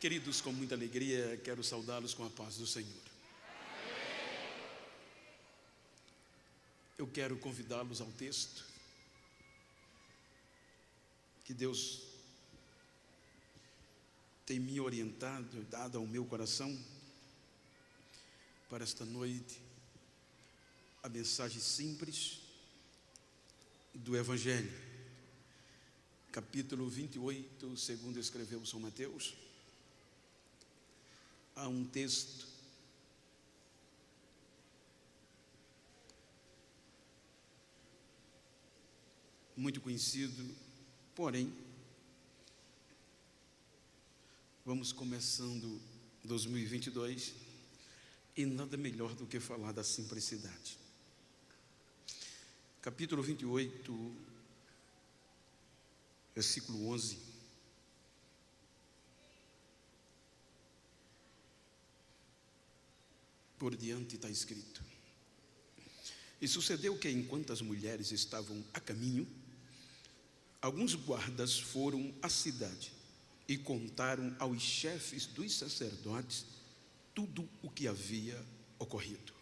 Queridos, com muita alegria, quero saudá-los com a paz do Senhor. Eu quero convidá-los ao texto que Deus tem me orientado, dado ao meu coração, para esta noite, a mensagem simples do Evangelho, capítulo 28, segundo escreveu São Mateus. Há um texto muito conhecido, porém, vamos começando 2022 e nada melhor do que falar da simplicidade. Capítulo 28, versículo 11. Por diante está escrito: E sucedeu que, enquanto as mulheres estavam a caminho, alguns guardas foram à cidade e contaram aos chefes dos sacerdotes tudo o que havia ocorrido.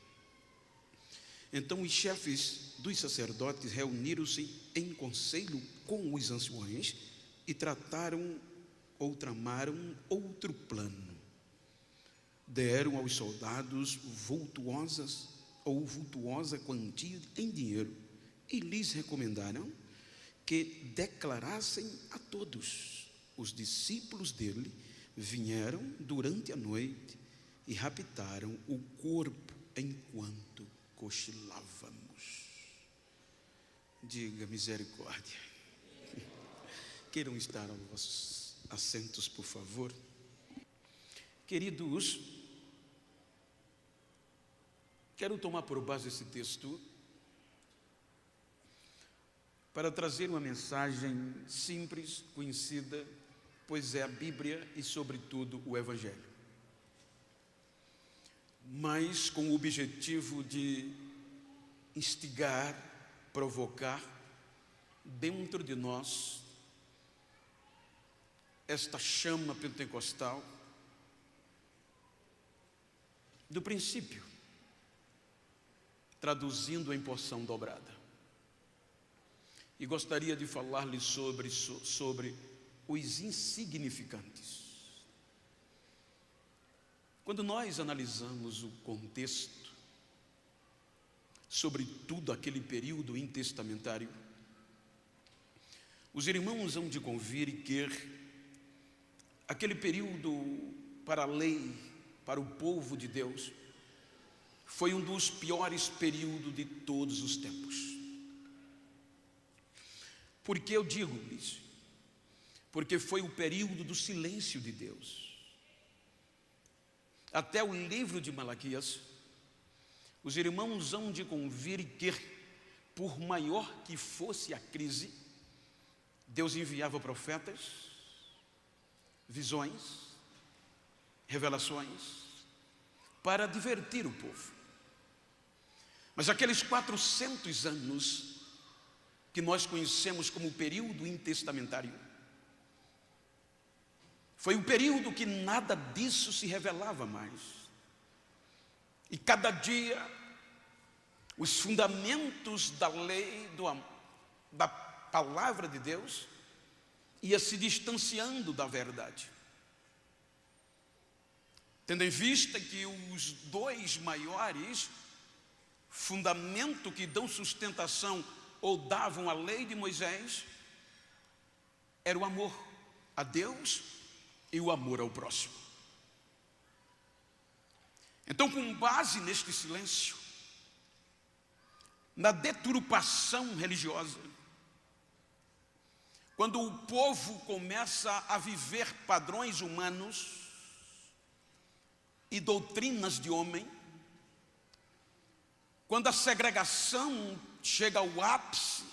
Então os chefes dos sacerdotes reuniram-se em conselho com os anciões e trataram ou tramaram outro plano. Deram aos soldados vultuosa quantia em dinheiro e lhes recomendaram que declarassem a todos. Os discípulos dele vieram durante a noite e raptaram o corpo enquanto cochilávamos. Diga misericórdia. Queiram estar aos vossos assentos, por favor. Queridos, quero tomar por base esse texto para trazer uma mensagem simples, conhecida, pois é a Bíblia e, sobretudo, o Evangelho. Mas com o objetivo de instigar, provocar dentro de nós esta chama pentecostal do princípio, traduzindo em porção dobrada. E gostaria de falar-lhes sobre os insignificantes. Quando nós analisamos o contexto, sobretudo aquele período intestamentário, os irmãos hão de convir que aquele período para a lei, para o povo de Deus, foi um dos piores períodos de todos os tempos. Por que eu digo isso? Porque foi o período do silêncio de Deus. Até o livro de Malaquias, os irmãos hão de convir que, por maior que fosse a crise, Deus enviava profetas, visões, revelações, para divertir o povo. Mas aqueles 400 anos que nós conhecemos como período intestamentário, foi um período que nada disso se revelava mais. E cada dia, os fundamentos da lei, da palavra de Deus, ia se distanciando da verdade. Tendo em vista que os dois maiores fundamentos que dão sustentação ou davam a lei de Moisés era o amor a Deus e o amor ao próximo. Então, com base neste silêncio, na deturpação religiosa, quando o povo começa a viver padrões humanos e doutrinas de homem, quando a segregação chega ao ápice,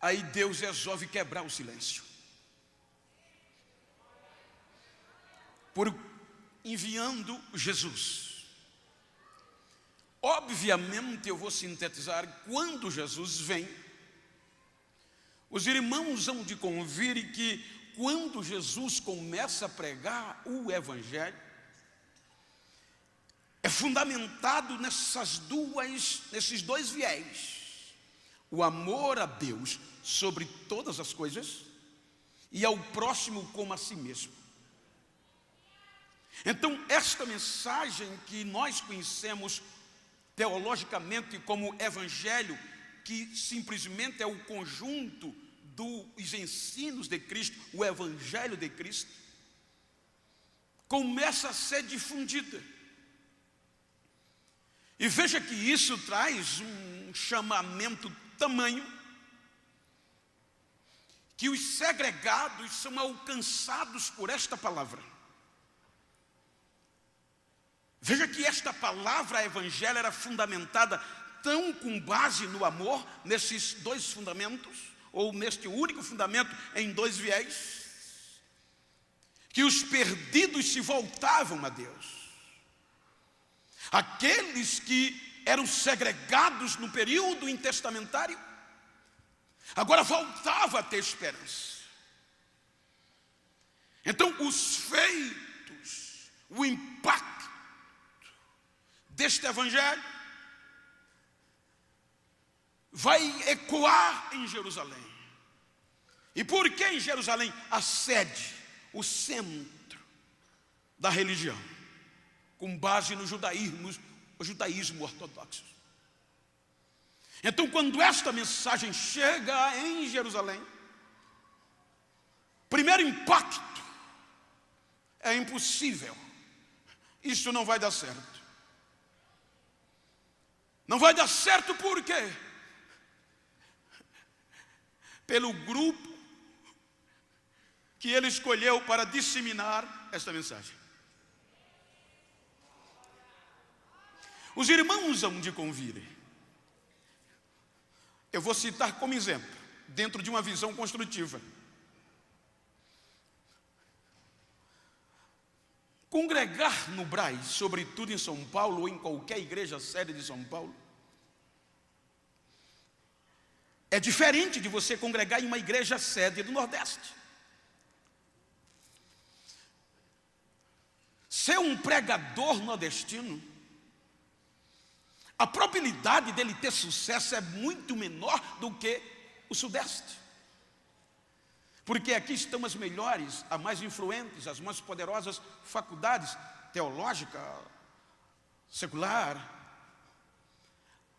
aí Deus resolve quebrar o silêncio, por enviando Jesus. Obviamente, eu vou sintetizar: quando Jesus vem, Os irmãos hão de convir que quando Jesus começa a pregar o Evangelho, é fundamentado nesses dois viés: o amor a Deus sobre todas as coisas e ao próximo como a si mesmo. Então, esta mensagem que nós conhecemos teologicamente como Evangelho, que simplesmente é o conjunto dos ensinos de Cristo, o Evangelho de Cristo, começa a ser difundida. E veja que isso traz um chamamento tamanho, que os segregados são alcançados por esta palavra. Veja que esta palavra Evangelho era fundamentada tão com base no amor, nesses dois fundamentos, ou neste único fundamento em dois viés, que os perdidos se voltavam a Deus. Aqueles que eram segregados no período intertestamentário, agora voltavam a ter esperança. Então, os feitos, o impacto deste Evangelho vai ecoar em Jerusalém. E por que em Jerusalém? A sede, o centro da religião, com base no judaísmo ortodoxo. Então, quando esta mensagem chega em Jerusalém, primeiro impacto: é impossível, isso não vai dar certo. Não vai dar certo por quê? Pelo grupo que ele escolheu para disseminar esta mensagem. Os irmãos hão de convir. Eu vou citar como exemplo, dentro de uma visão construtiva. Congregar no Brás, sobretudo em São Paulo, ou em qualquer igreja sede de São Paulo, é diferente de você congregar em uma igreja sede do Nordeste. Ser um pregador nordestino, a probabilidade dele ter sucesso é muito menor do que o Sudeste. Porque aqui estão as melhores, as mais influentes, as mais poderosas faculdades teológica, secular.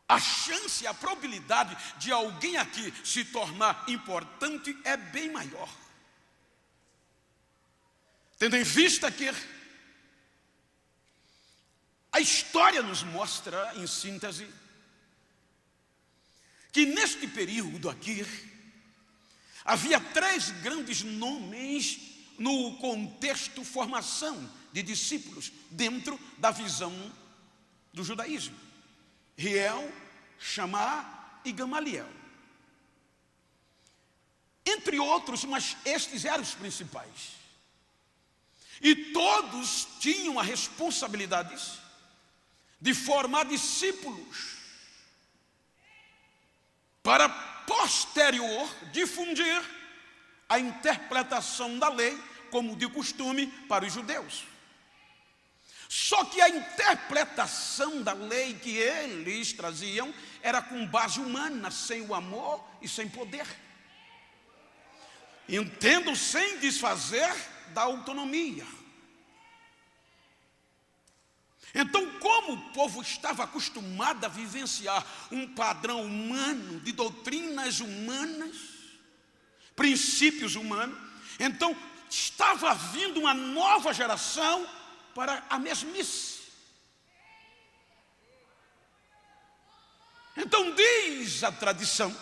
A chance, a probabilidade de alguém aqui se tornar importante é bem maior. Tendo em vista que a história nos mostra, em síntese, que neste período aqui, havia 3 grandes nomes no contexto formação de discípulos dentro da visão do judaísmo: Riel, Chamá e Gamaliel. Entre outros, mas estes eram os principais. E todos tinham a responsabilidade de formar discípulos para posterior difundir a interpretação da lei, como de costume para os judeus. Só que a interpretação da lei que eles traziam era com base humana, sem o amor e sem poder. Entendo, sem desfazer da autonomia. Então, como o povo estava acostumado a vivenciar um padrão humano, de doutrinas humanas, princípios humanos, então estava vindo uma nova geração para a mesmice. Então diz a tradição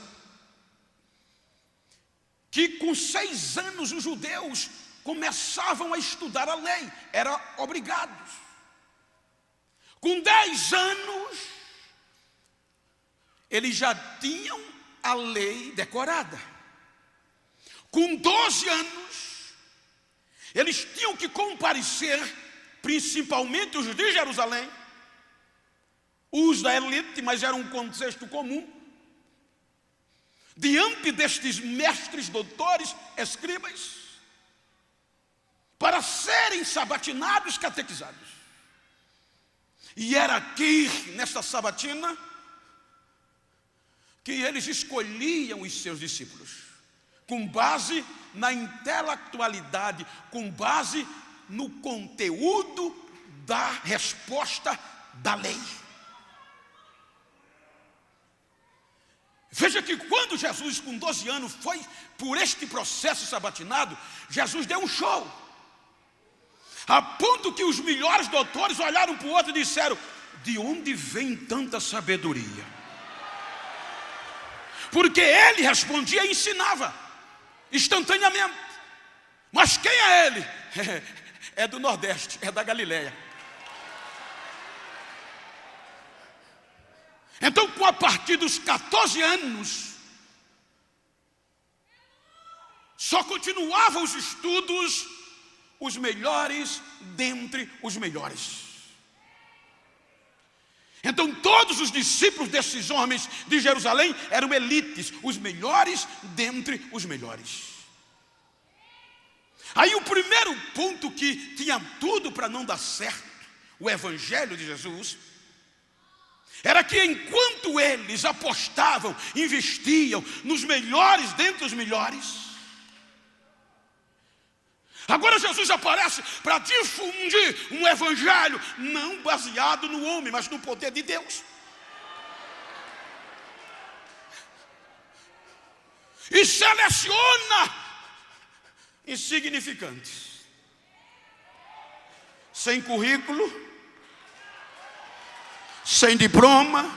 que com 6 anos os judeus começavam a estudar a lei, eram obrigados. Com 10 anos, eles já tinham a lei decorada. Com 12 anos, eles tinham que comparecer, principalmente os de Jerusalém, os da elite, mas era um contexto comum, diante destes mestres, doutores, escribas, para serem sabatinados, catequizados. E era aqui, nesta sabatina, que eles escolhiam os seus discípulos, com base na intelectualidade, com base no conteúdo da resposta da lei. Veja que quando Jesus, com 12 anos, foi por este processo sabatinado, Jesus deu um show, a ponto que os melhores doutores olharam para o outro e disseram: de onde vem tanta sabedoria? Porque ele respondia e ensinava instantaneamente. Mas quem é ele? É do Nordeste, é da Galileia. Então, a partir dos 14 anos, só continuavam os estudos os melhores dentre os melhores. Então todos os discípulos desses homens de Jerusalém eram elites, os melhores dentre os melhores. Aí o primeiro ponto que tinha tudo para não dar certo, o evangelho de Jesus, era que enquanto eles apostavam, investiam nos melhores dentre os melhores, agora Jesus aparece para difundir um evangelho não baseado no homem, mas no poder de Deus. E seleciona insignificantes, sem currículo, sem diploma,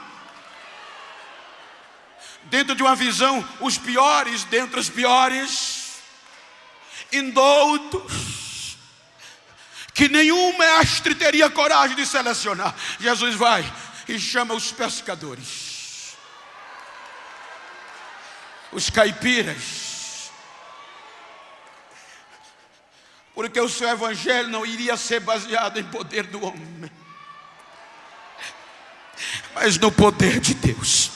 dentro de uma visão, os piores dentre os piores, indoutos, que nenhum mestre teria coragem de selecionar. Jesus vai e chama os pescadores, os caipiras, porque o seu evangelho não iria ser baseado em poder do homem, mas no poder de Deus.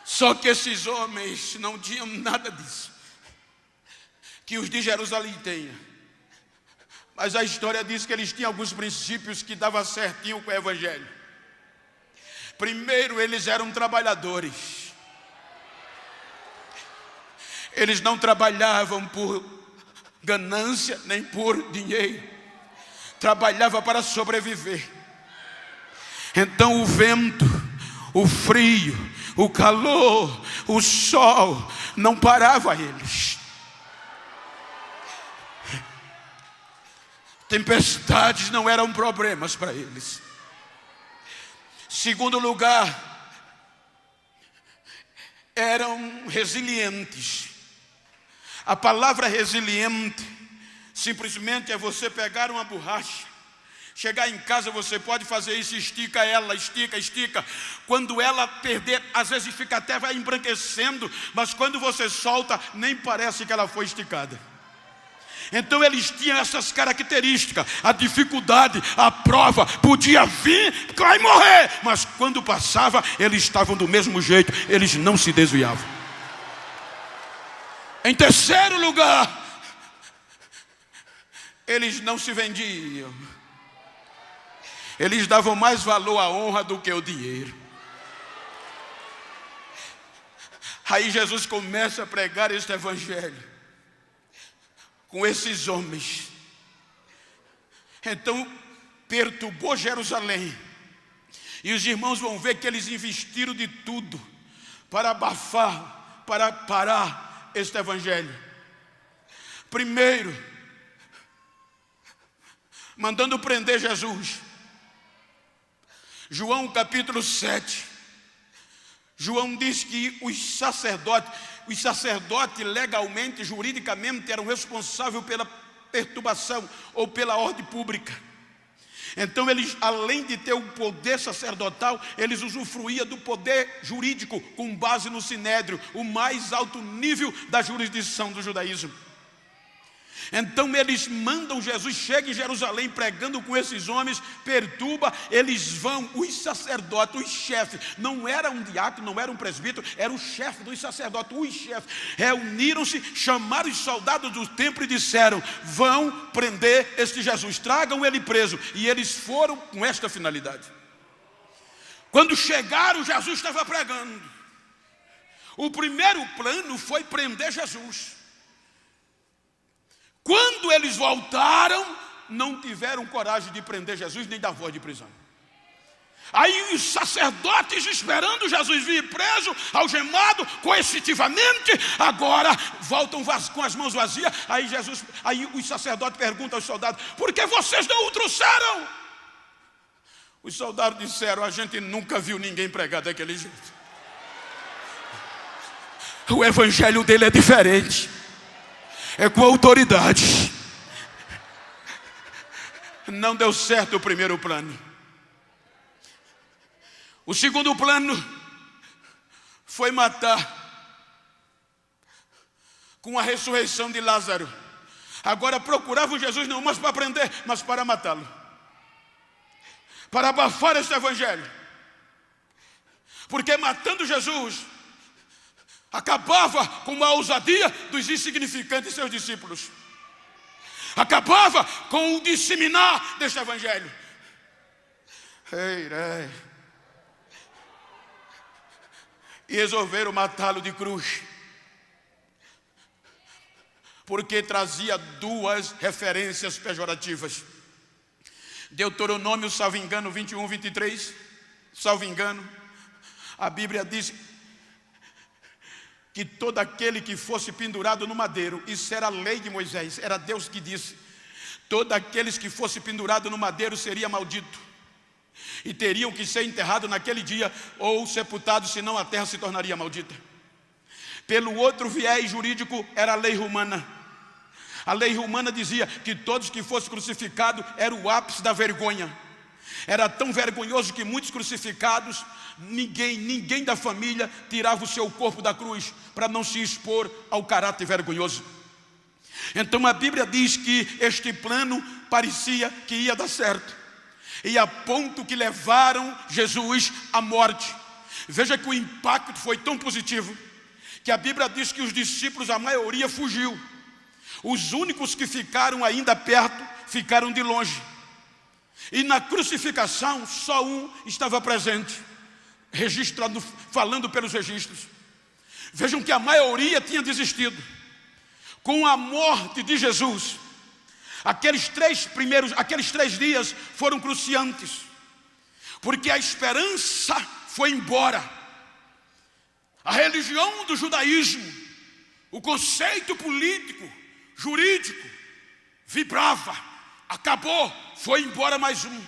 Só que esses homens não tinham nada disso que os de Jerusalém tinham. Mas a história diz que eles tinham alguns princípios que davam certinho com o evangelho. Primeiro, eles eram trabalhadores. Eles não trabalhavam por ganância nem por dinheiro, trabalhavam para sobreviver. Então o vento, o frio, o calor, o sol não parava eles. Tempestades não eram problemas para eles. Segundo lugar, eram resilientes. A palavra resiliente simplesmente é você pegar uma borracha, chegar em casa, você pode fazer isso, estica ela, estica. Quando ela perder, às vezes fica até vai embranquecendo, mas quando você solta, nem parece que ela foi esticada. Então eles tinham essas características. A dificuldade, a prova podia vir, vai morrer, mas quando passava, eles estavam do mesmo jeito, eles não se desviavam. Em terceiro lugar, eles não se vendiam. Eles davam mais valor à honra do que ao dinheiro. Aí Jesus começa a pregar este evangelho com esses homens. Então perturbou Jerusalém. E os irmãos vão ver que eles investiram de tudo para abafar, para parar este evangelho. Primeiro, mandando prender Jesus. João capítulo 7. João diz que os sacerdotes legalmente, juridicamente, eram responsáveis pela perturbação ou pela ordem pública. Então eles, além de ter o poder sacerdotal, eles usufruíam do poder jurídico com base no sinédrio, o mais alto nível da jurisdição do judaísmo. Então eles mandam Jesus, chega em Jerusalém pregando com esses homens, perturba, eles vão, os sacerdotes, os chefes, não era um diácono, não era um presbítero, era o chefe dos sacerdotes, os chefes, reuniram-se, chamaram os soldados do templo e disseram: vão prender este Jesus, tragam ele preso. E eles foram com esta finalidade. Quando chegaram, Jesus estava pregando. O primeiro plano foi prender Jesus. Quando eles voltaram, não tiveram coragem de prender Jesus, nem dar voz de prisão. Aí os sacerdotes, esperando Jesus vir preso, algemado, coercitivamente, agora voltam com as mãos vazias. Aí os sacerdotes perguntam aos soldados: por que vocês não o trouxeram? Os soldados disseram: a gente nunca viu ninguém pregar daquele jeito. O evangelho dele é diferente. É com autoridade. Não deu certo o primeiro plano. O segundo plano foi matar com a ressurreição de Lázaro. Agora procuravam Jesus não mais para prender, mas para matá-lo, para abafar este evangelho. Porque matando Jesus acabava com a ousadia dos insignificantes seus discípulos. Acabava com o disseminar deste evangelho. E resolveram matá-lo de cruz, porque trazia duas referências pejorativas. Deuteronômio, salvo engano, 21, 23, salvo engano, a Bíblia diz que todo aquele que fosse pendurado no madeiro, isso era a lei de Moisés, era Deus que disse, todo aqueles que fosse pendurado no madeiro seria maldito, e teriam que ser enterrados naquele dia, ou sepultados, senão a terra se tornaria maldita. Pelo outro viés jurídico, era a lei romana. A lei romana dizia que todos que fossem crucificados era o ápice da vergonha. Era tão vergonhoso que muitos crucificados, ninguém da família tirava o seu corpo da cruz, para não se expor ao caráter vergonhoso. Então a Bíblia diz que este plano parecia que ia dar certo, e a ponto que levaram Jesus à morte. Veja que o impacto foi tão positivo, que a Bíblia diz que os discípulos, a maioria fugiu. Os únicos que ficaram ainda perto, ficaram de longe. E na crucificação, só um estava presente, registrado, falando pelos registros. Vejam que a maioria tinha desistido. Com a morte de Jesus, aqueles 3 dias foram cruciantes, porque a esperança foi embora. A religião do judaísmo, o conceito político, jurídico, vibrava, acabou, foi embora mais um.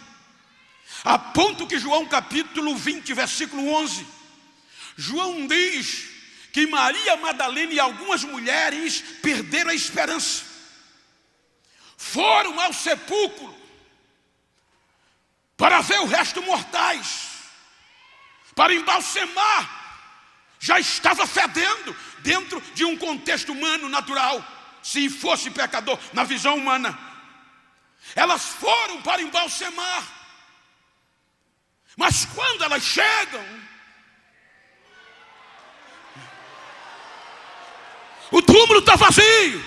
A ponto que João capítulo 20, versículo 11, João diz que Maria Madalena e algumas mulheres perderam a esperança. Foram ao sepulcro para ver o resto mortais, para embalsamar. Já estava fedendo dentro de um contexto humano natural, se fosse pecador, na visão humana. Elas foram para embalsamar, mas quando elas chegam, o túmulo está vazio,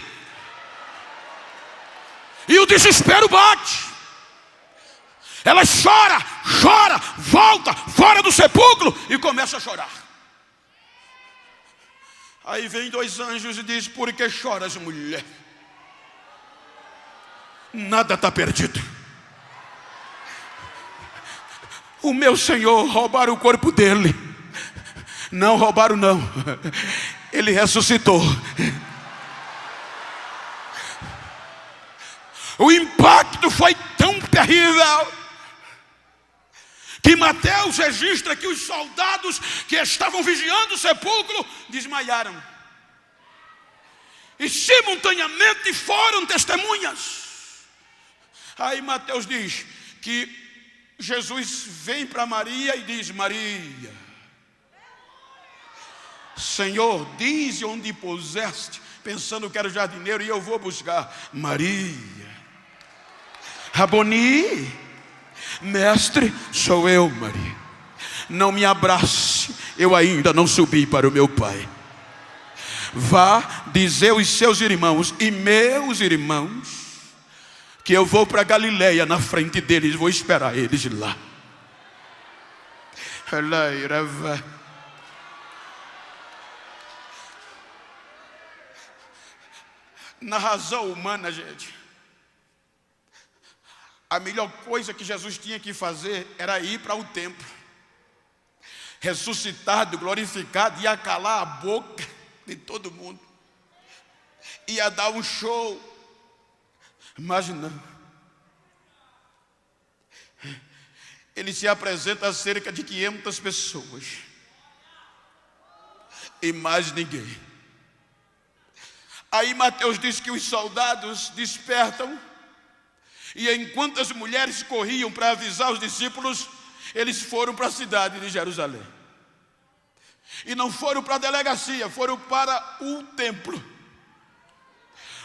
e o desespero bate. Ela chora, volta fora do sepulcro e começa a chorar. Aí vem 2 anjos e diz: por que choras, mulher? Nada está perdido. O meu Senhor, roubaram o corpo dele. Não roubaram não, ele ressuscitou. O impacto foi tão terrível que Mateus registra que os soldados que estavam vigiando o sepulcro desmaiaram, e simultaneamente foram testemunhas. Aí Mateus diz que Jesus vem para Maria e diz: Maria, Senhor, dize onde puseste pensando que era jardineiro, e eu vou buscar. Maria, Raboni, mestre, sou eu, Maria. Não me abrace, eu ainda não subi para o meu Pai. Vá dizer aos seus irmãos e meus irmãos que eu vou para Galileia, na frente deles, vou esperar eles lá. Na razão humana, gente, a melhor coisa que Jesus tinha que fazer era ir para o templo, ressuscitado, glorificado, ia calar a boca de todo mundo, ia dar um show. Mas não, ele se apresenta a cerca de 500 pessoas e mais ninguém. Aí Mateus diz que os soldados despertam, e enquanto as mulheres corriam para avisar os discípulos, eles foram para a cidade de Jerusalém. E não foram para a delegacia, foram para o templo.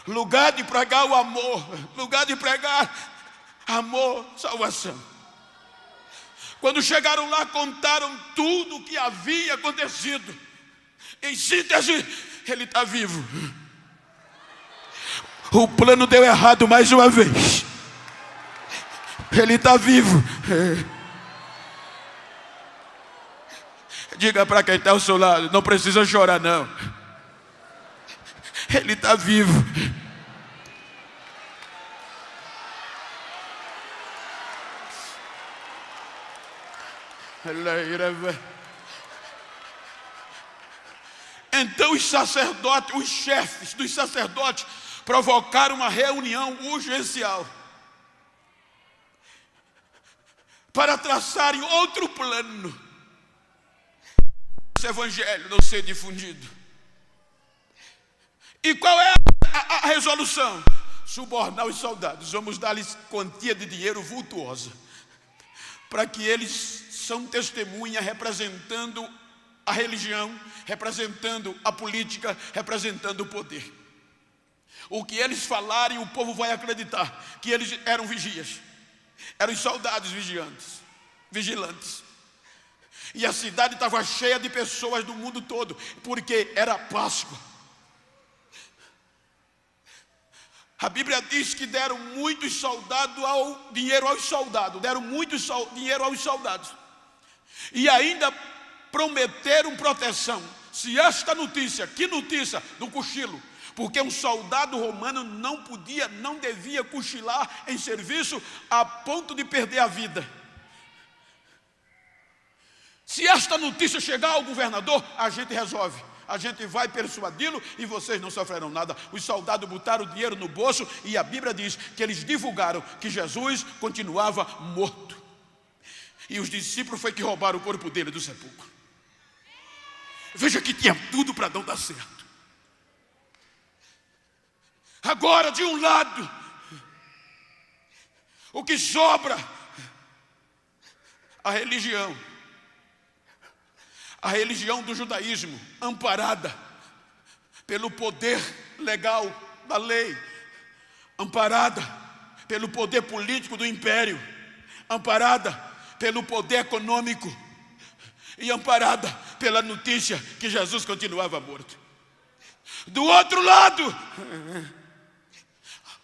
Lugar de pregar o amor, lugar de pregar amor, salvação. Quando chegaram lá, contaram tudo o que havia acontecido. Em síntese, ele está vivo. O plano deu errado mais uma vez. Ele está vivo. Diga para quem está ao seu lado, não precisa chorar não. Ele está vivo. Então os sacerdotes, os chefes dos sacerdotes, provocaram uma reunião urgencial para traçarem outro plano. Esse evangelho não ser difundido. E qual é a resolução? Subornar os soldados. Vamos dar-lhes quantia de dinheiro vultuosa, para que eles são testemunha representando a religião, representando a política, representando o poder. O que eles falarem, o povo vai acreditar que eles eram vigias, eram soldados vigilantes. E a cidade estava cheia de pessoas do mundo todo, porque era Páscoa. A Bíblia diz que deram muitos dinheiro aos soldados, deram muito dinheiro aos soldados. E ainda prometeram proteção. Se esta notícia, que notícia? Do cochilo. Porque um soldado romano não devia cochilar em serviço a ponto de perder a vida. Se esta notícia chegar ao governador, a gente resolve. A gente vai persuadi-lo e vocês não sofrerão nada. Os soldados botaram o dinheiro no bolso e a Bíblia diz que eles divulgaram que Jesus continuava morto. E os discípulos foi que roubaram o corpo dele do sepulcro. Veja que tinha tudo para não dar certo. Agora, de um lado, o que sobra? A religião do judaísmo, amparada pelo poder legal da lei, amparada pelo poder político do império, amparada pelo poder econômico e amparada pela notícia que Jesus continuava morto. Do outro lado,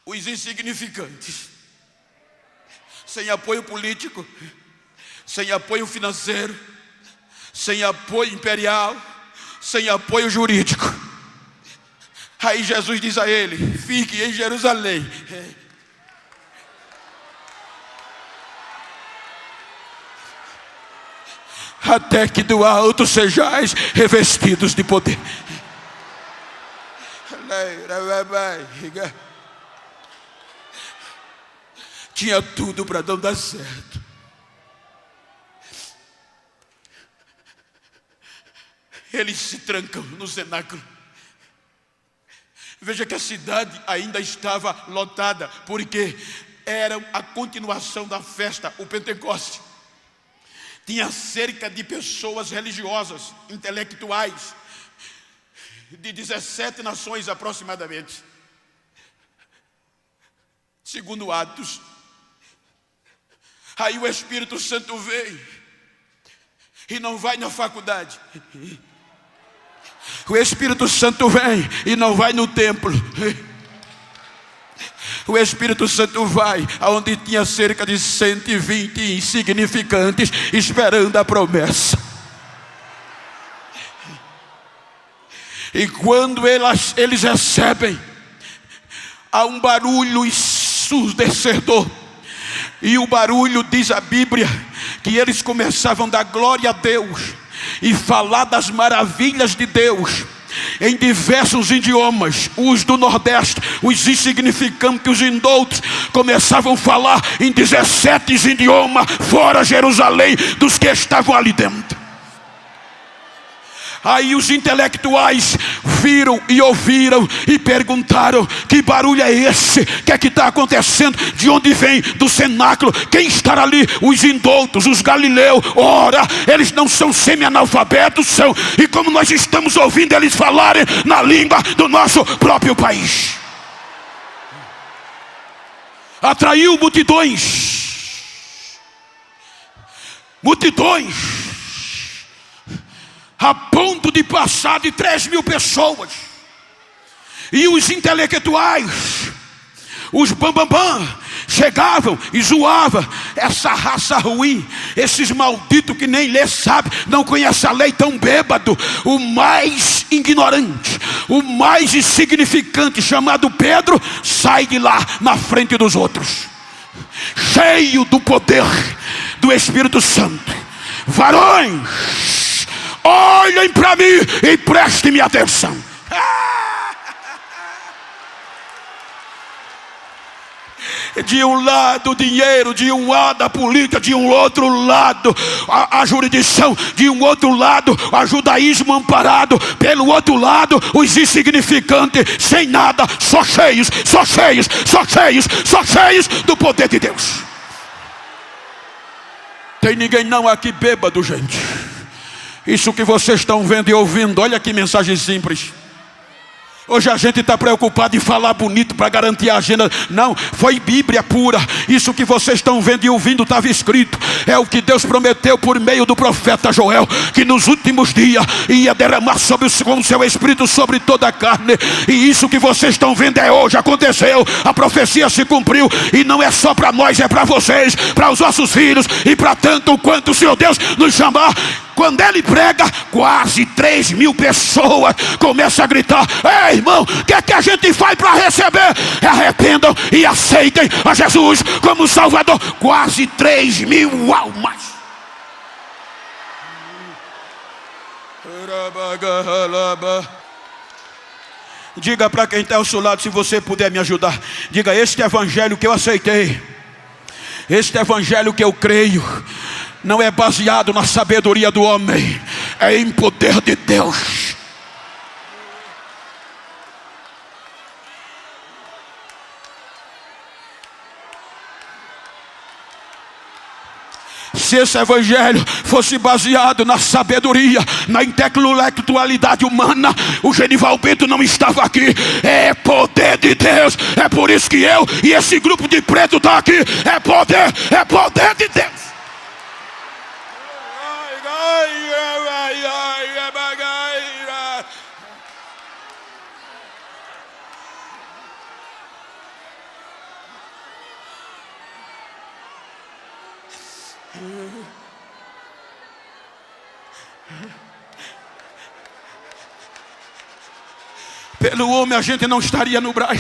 os insignificantes, sem apoio político, sem apoio financeiro, sem apoio imperial, sem apoio jurídico. Aí Jesus diz a ele: fique em Jerusalém, até que do alto sejais revestidos de poder. Tinha tudo para não dar certo. Eles se trancam no cenáculo. Veja que a cidade ainda estava lotada, porque era a continuação da festa, o Pentecoste. Tinha cerca de pessoas religiosas, intelectuais, de 17 nações aproximadamente. Segundo Atos. Aí o Espírito Santo vem e não vai na faculdade. O Espírito Santo vem e não vai no templo. O Espírito Santo vai aonde tinha cerca de 120 insignificantes esperando a promessa. E quando eles recebem, há um barulho ensurdecedor. E o barulho, diz a Bíblia, que eles começavam a dar glória a Deus e falar das maravilhas de Deus em diversos idiomas. Os do Nordeste, os insignificantes, os indoutos, começavam a falar em 17 idiomas, fora Jerusalém, dos que estavam ali dentro. Aí os intelectuais viram e ouviram e perguntaram: que barulho é esse? O que é que está acontecendo? De onde vem? Do cenáculo. Quem está ali? Os indoutos, os galileus. Ora, eles não são semi-analfabetos, são. E como nós estamos ouvindo eles falarem na língua do nosso próprio país, atraiu multidões. A ponto de passar de 3.000 pessoas. E os intelectuais, os bambambam, chegavam e zoavam essa raça ruim, esses malditos que nem lê sabe, não conhece a lei, tão bêbado. O mais ignorante, o mais insignificante, chamado Pedro, sai de lá na frente dos outros, cheio do poder do Espírito Santo. Varões, olhem para mim e prestem-me atenção. De um lado o dinheiro, de um lado a política, de um outro lado a jurisdição, de um outro lado o judaísmo amparado, pelo outro lado os insignificantes, sem nada, só cheios do poder de Deus. Tem ninguém não aqui bêbado, gente. Isso que vocês estão vendo e ouvindo, olha que mensagem simples. Hoje a gente está preocupado em falar bonito para garantir a agenda. Não, foi Bíblia pura. Isso que vocês estão vendo e ouvindo estava escrito. É o que Deus prometeu por meio do profeta Joel, que nos últimos dias ia derramar com o seu Espírito sobre toda a carne. E isso que vocês estão vendo é hoje, aconteceu. A profecia se cumpriu. E não é só para nós, é para vocês, para os nossos filhos e para tanto quanto o Senhor Deus nos chamar. Quando ele prega, quase 3.000 pessoas começam a gritar: ei, irmão, o que é que a gente faz para receber? Arrependam e aceitem a Jesus como Salvador. Quase 3.000 almas. Diga para quem está ao seu lado, se você puder me ajudar, diga: este evangelho que eu aceitei, este evangelho que eu creio, não é baseado na sabedoria do homem, é em poder de Deus. Se esse evangelho fosse baseado na sabedoria, na intelectualidade humana, o Genival Bento não estava aqui. É poder de Deus. É por isso que eu e esse grupo de preto está aqui. É poder de Deus. Pelo homem a gente não estaria no Brás.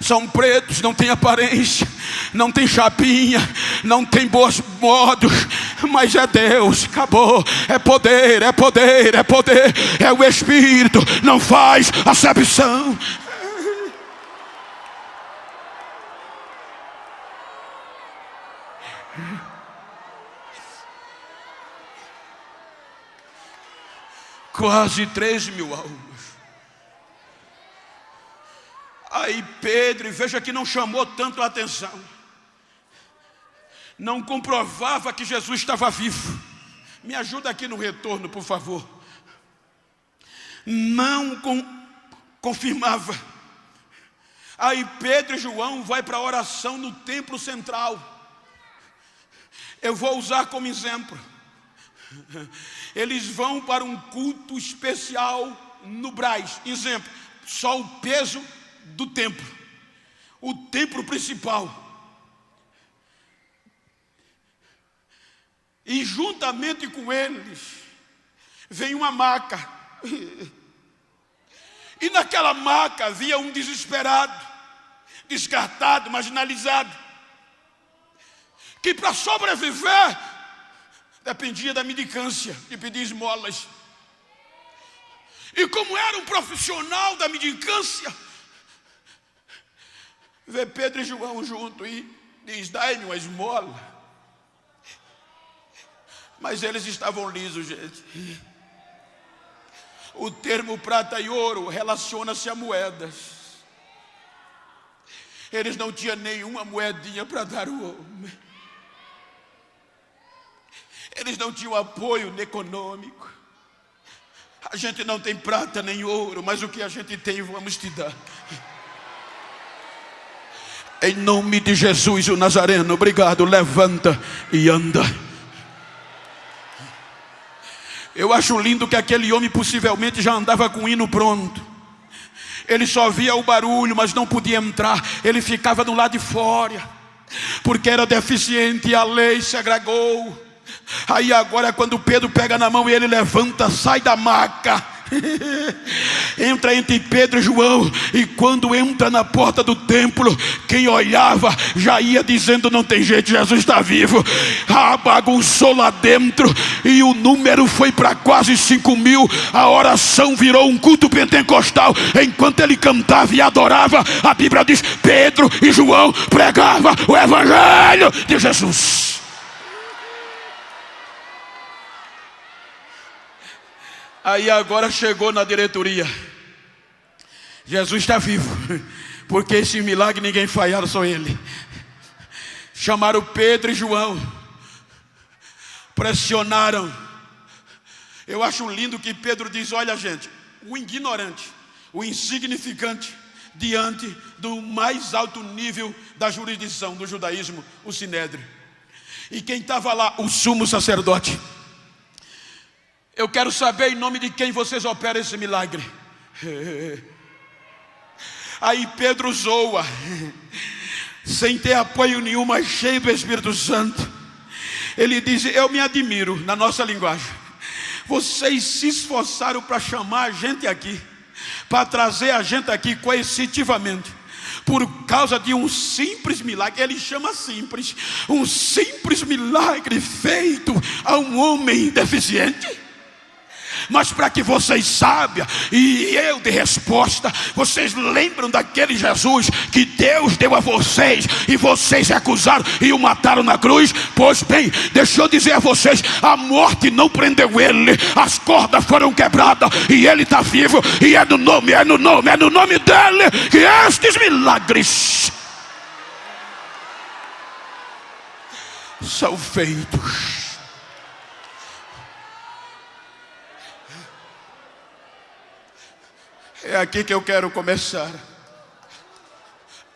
São pretos, não tem aparência, não tem chapinha, não tem bons modos, mas é Deus, acabou. É poder, é o Espírito, não faz acepção. Quase 3.000 almas. Aí Pedro, veja que não chamou tanto a atenção, não comprovava que Jesus estava vivo. Me ajuda aqui no retorno, por favor. não confirmava. Aí Pedro e João vai para a oração no templo central. Eu vou usar como exemplo. Eles vão para um culto especial no Brás. Exemplo, só o peso do templo, o templo principal. E juntamente com eles vem uma maca. E naquela maca havia um desesperado, descartado, marginalizado, que para sobreviver dependia da mendicância, de pedir esmolas. E como era um profissional da mendicância, vê Pedro e João junto e diz: dai-me uma esmola. Mas eles estavam lisos, gente. O termo prata e ouro relaciona-se a moedas. Eles não tinham nenhuma moedinha para dar ao homem. Eles não tinham apoio econômico. A gente não tem prata nem ouro, mas o que a gente tem vamos te dar. Em nome de Jesus o Nazareno, obrigado, levanta e anda. Eu acho lindo que aquele homem possivelmente já andava com o hino pronto. Ele só via o barulho, mas não podia entrar. Ele ficava do lado de fora, porque era deficiente e a lei se agregou. Aí agora quando Pedro pega na mão e ele levanta, sai da maca, entra entre Pedro e João. E quando entra na porta do templo, quem olhava já ia dizendo: não tem jeito, Jesus está vivo. Bagunçou lá dentro e o número foi para quase 5.000. A oração virou um culto pentecostal. Enquanto ele cantava e adorava, a Bíblia diz: Pedro e João pregavam o evangelho de Jesus. Aí agora chegou na diretoria: Jesus está vivo, porque esse milagre ninguém falhava, só ele. Chamaram Pedro e João, pressionaram. Eu acho lindo que Pedro diz: olha gente, o ignorante, o insignificante, diante do mais alto nível da jurisdição do judaísmo, o Sinédrio. E quem estava lá? O sumo sacerdote. Eu quero saber em nome de quem vocês operam esse milagre. Aí Pedro zoa, sem ter apoio nenhum, mas cheio do Espírito Santo. Ele diz: eu me admiro, na nossa linguagem, vocês se esforçaram para chamar a gente aqui, para trazer a gente aqui coercitivamente, por causa de um simples milagre. Ele chama simples, um simples milagre feito a um homem deficiente. Mas para que vocês saibam, e eu de resposta, vocês lembram daquele Jesus que Deus deu a vocês, e vocês recusaram e o mataram na cruz? Pois bem, deixa eu dizer a vocês, a morte não prendeu ele, as cordas foram quebradas, e ele está vivo, e é no nome dele que estes milagres são feitos. É aqui que eu quero começar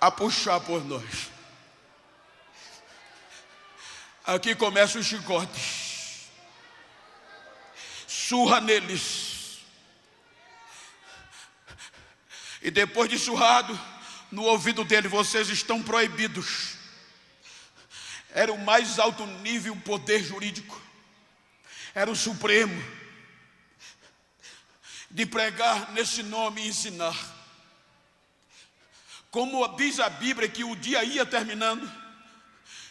a puxar por nós. Aqui começam os chicotes. Surra neles. E depois de surrado, no ouvido dele: vocês estão proibidos. Era o mais alto nível poder jurídico. Era o supremo, de pregar nesse nome e ensinar. Como diz a Bíblia que o dia ia terminando,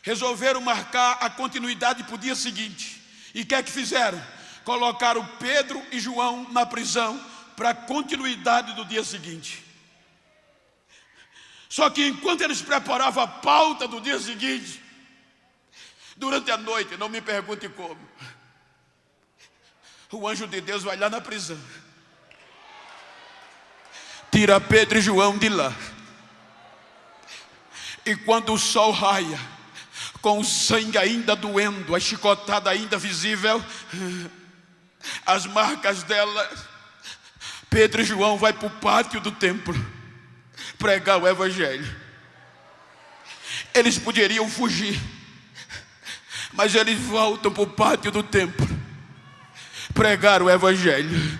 resolveram marcar a continuidade para o dia seguinte. E o que é que fizeram? Colocaram Pedro e João na prisão para a continuidade do dia seguinte. Só que enquanto eles preparavam a pauta do dia seguinte, durante a noite, não me pergunte como, o anjo de Deus vai lá na prisão, tira Pedro e João de lá. E quando o sol raia, com o sangue ainda doendo, a chicotada ainda visível, as marcas dela, Pedro e João vai para o pátio do templo pregar o evangelho. Eles poderiam fugir, mas eles voltam para o pátio do templo pregar o evangelho.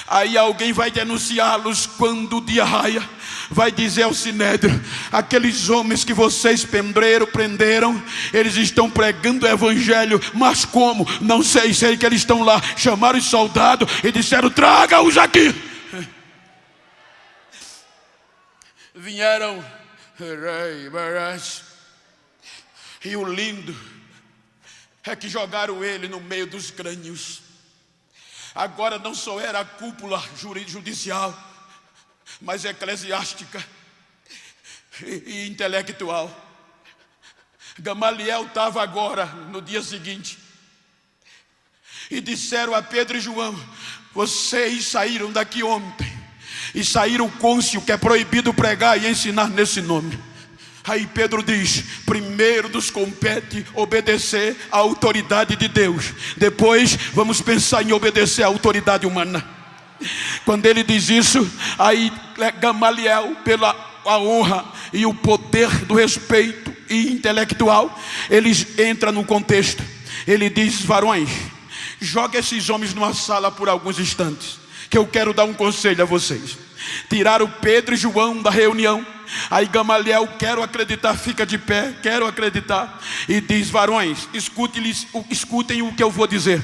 Aí alguém vai denunciá-los quando o dia raia. Vai dizer ao Sinédrio: aqueles homens que vocês prenderam, eles estão pregando o evangelho. Mas como? Não sei, sei que eles estão lá. Chamaram os soldados e disseram: traga-os aqui. Vieram, e o lindo é que jogaram ele no meio dos crânios. Agora não só era a cúpula judicial, mas eclesiástica e intelectual. Gamaliel estava agora, no dia seguinte, e disseram a Pedro e João: vocês saíram daqui ontem e saíram cônscio que é proibido pregar e ensinar nesse nome. Aí Pedro diz: primeiro nos compete obedecer à autoridade de Deus, depois vamos pensar em obedecer à autoridade humana. Quando ele diz isso, aí Gamaliel, pela a honra e o poder do respeito e intelectual, ele entra no contexto. Ele diz: varões, joga esses homens numa sala por alguns instantes, que eu quero dar um conselho a vocês. Tiraram Pedro e João da reunião. Aí Gamaliel, quero acreditar, fica de pé, quero acreditar, e diz: varões, escutem o que eu vou dizer.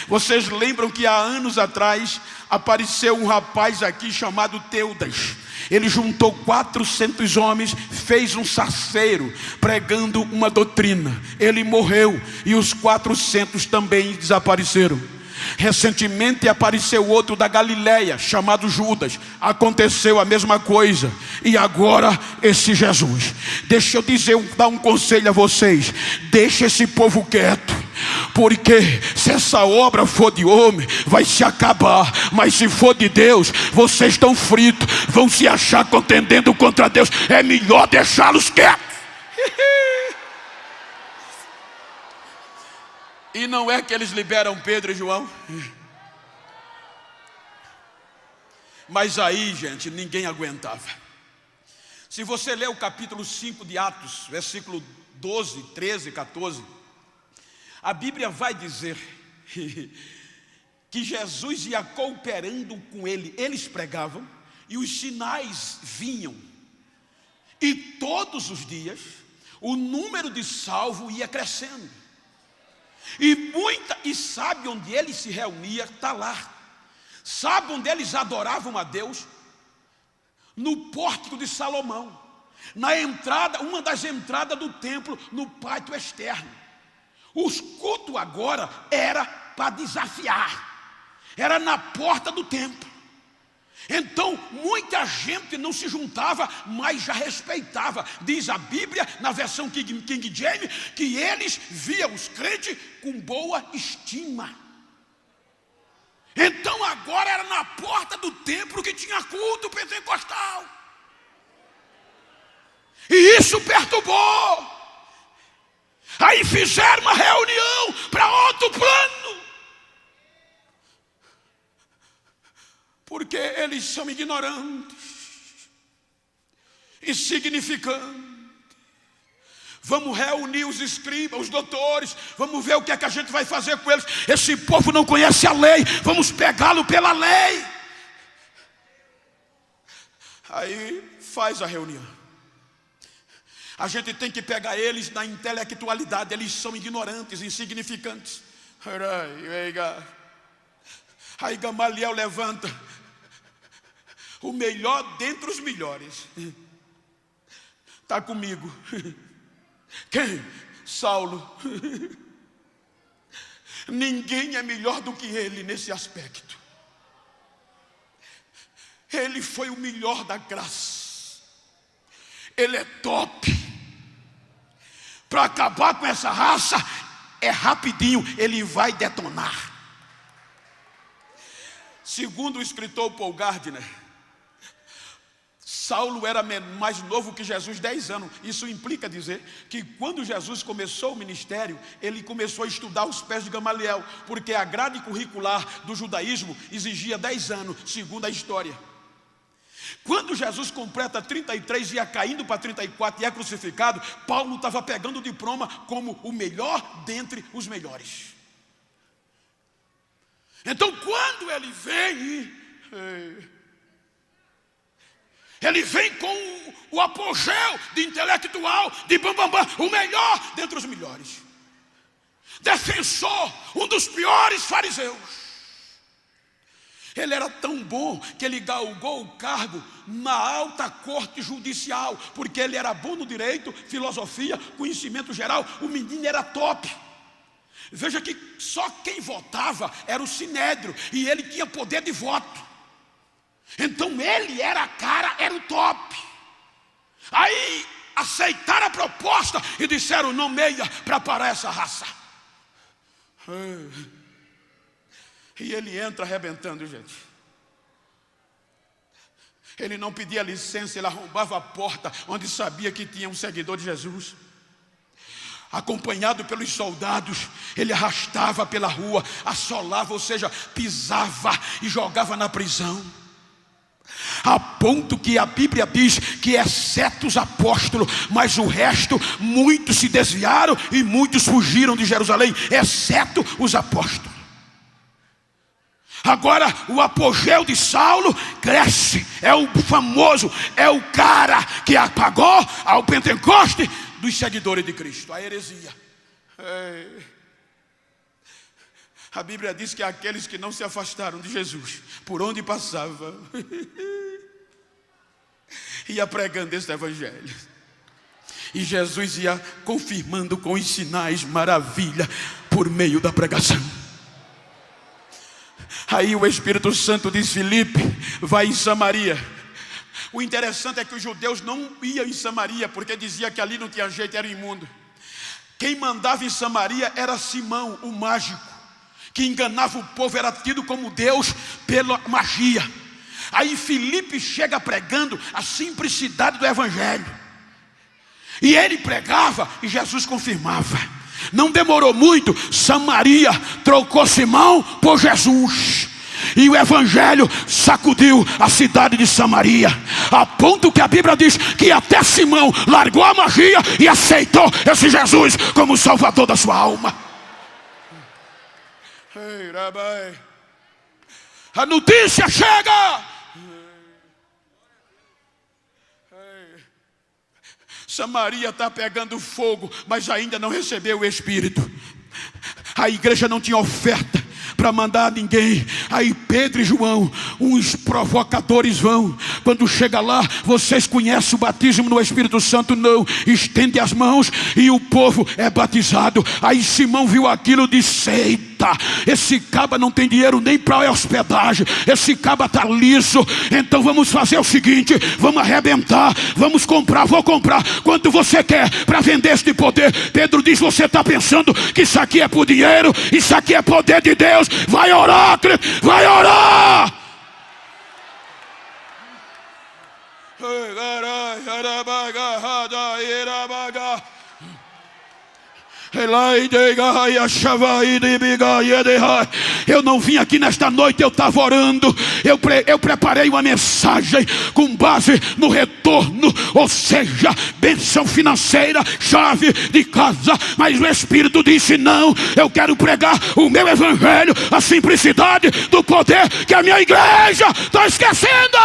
Vocês lembram que há anos atrás apareceu um rapaz aqui chamado Teudas. Ele juntou 400 homens, fez um sarceiro pregando uma doutrina. Ele morreu e os 400 também desapareceram. Recentemente apareceu outro da Galileia chamado Judas. Aconteceu a mesma coisa. E agora esse Jesus. Deixa eu dar um conselho a vocês: deixa esse povo quieto, porque se essa obra for de homem, vai se acabar. Mas se for de Deus, vocês estão fritos, vão se achar contendendo contra Deus. É melhor deixá-los quietos. E não é que eles liberam Pedro e João? Mas aí, gente, ninguém aguentava. Se você ler o capítulo 5 de Atos, versículo 12, 13, 14, a Bíblia vai dizer que Jesus ia cooperando com ele. Eles pregavam e os sinais vinham. E todos os dias o número de salvos ia crescendo. E sabe onde ele se reunia? Está lá. Sabe onde eles adoravam a Deus? No pórtico de Salomão, na entrada, uma das entradas do templo, no pátio externo. Os cultos agora era para desafiar, era na porta do templo. Então muita gente não se juntava, mas já respeitava. Diz a Bíblia, na versão King James, que eles viam os crentes com boa estima. Então agora era na porta do templo que tinha culto pentecostal. E isso perturbou. Aí fizeram uma reunião para outro plano, porque eles são ignorantes, insignificantes. Vamos reunir os escribas, os doutores, vamos ver o que é que a gente vai fazer com eles. Esse povo não conhece a lei, vamos pegá-lo pela lei. Aí faz a reunião. A gente tem que pegar eles na intelectualidade, eles são ignorantes, insignificantes. Aí Gamaliel levanta o melhor dentre os melhores. Está comigo. Quem? Saulo. Ninguém é melhor do que ele nesse aspecto. Ele foi o melhor da graça. Ele é top. Para acabar com essa raça é rapidinho, ele vai detonar. Segundo o escritor Paul Gardner, Saulo era mais novo que Jesus, 10 anos. Isso implica dizer que quando Jesus começou o ministério, ele começou a estudar os pés de Gamaliel, porque a grade curricular do judaísmo exigia 10 anos, segundo a história. Quando Jesus completa 33, ia caindo para 34 e é crucificado, Paulo estava pegando o diploma como o melhor dentre os melhores. Então quando ele vem com o apogeu de intelectual, de bambambam, o melhor dentre os melhores. Defensor, um dos piores fariseus. Ele era tão bom que ele galgou o cargo na alta corte judicial, porque ele era bom no direito, filosofia, conhecimento geral. O menino era top. Veja que só quem votava era o sinédrio, e ele tinha poder de voto. Então ele era a cara, era o top. Aí aceitaram a proposta e disseram: nomeia para parar essa raça. E ele entra arrebentando, gente. Ele não pedia licença, ele arrombava a porta onde sabia que tinha um seguidor de Jesus. Acompanhado pelos soldados, ele arrastava pela rua, assolava, ou seja, pisava e jogava na prisão. A ponto que a Bíblia diz que exceto os apóstolos, mas o resto, muitos se desviaram e muitos fugiram de Jerusalém, exceto os apóstolos. Agora o apogeu de Saulo cresce, é o famoso, é o cara que apagou ao Pentecoste dos seguidores de Cristo, a heresia. A Bíblia diz que aqueles que não se afastaram de Jesus, por onde passava, ia pregando esse evangelho. E Jesus ia confirmando com os sinais, maravilha, por meio da pregação. Aí o Espírito Santo diz: Filipe, vai em Samaria. O interessante é que os judeus não iam em Samaria, porque dizia que ali não tinha jeito, era imundo. Quem mandava em Samaria era Simão, o mágico, que enganava o povo, era tido como Deus pela magia. Aí Filipe chega pregando a simplicidade do evangelho, e ele pregava e Jesus confirmava. Não demorou muito, Samaria trocou Simão por Jesus, e o evangelho sacudiu a cidade de Samaria, a ponto que a Bíblia diz que até Simão largou a magia e aceitou esse Jesus como salvador da sua alma. Ei, Rabai, a notícia chega. Samaria está pegando fogo, mas ainda não recebeu o Espírito. A igreja não tinha oferta para mandar ninguém. Aí Pedro e João, uns provocadores, vão. Quando chega lá, vocês conhecem o batismo no Espírito Santo? Não. Estende as mãos e o povo é batizado. Aí Simão viu aquilo e disse: eita, esse caba não tem dinheiro nem para hospedagem, esse caba está liso. Então vamos fazer o seguinte, vamos arrebentar, vamos comprar, vou comprar. Quanto você quer para vender este poder? Pedro diz: você está pensando que isso aqui é por dinheiro? Isso aqui é poder de Deus. Vai orar, vai orar. Eu não vim aqui nesta noite, eu estava orando. Eu preparei uma mensagem com base no retorno, ou seja, bênção financeira, chave de casa. Mas o Espírito disse: não, eu quero pregar o meu evangelho, a simplicidade do poder que a minha igreja está esquecendo.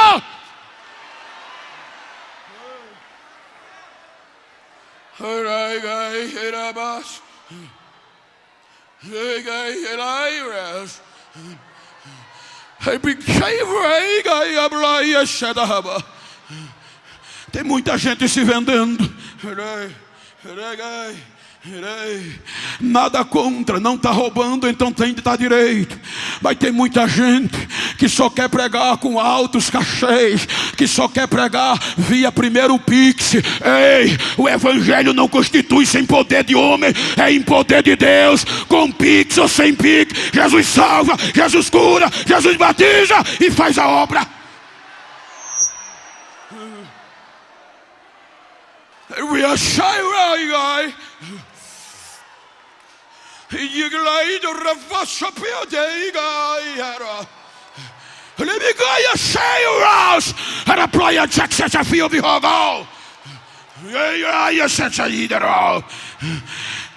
Tem muita gente se vendendo. Nada contra, não está roubando, então tem de estar direito. Mas tem muita gente que só quer pregar com altos cachês, que só quer pregar via primeiro Pix. Ei, o evangelho não constitui sem poder de homem, é em poder de Deus. Com Pix ou sem Pix, Jesus salva, Jesus cura, Jesus batiza e faz a obra. We are shy, guy. You glide the reverse up here, guy. Let me go, you say you rouse. And apply your check, set a feel before go. You set a leader.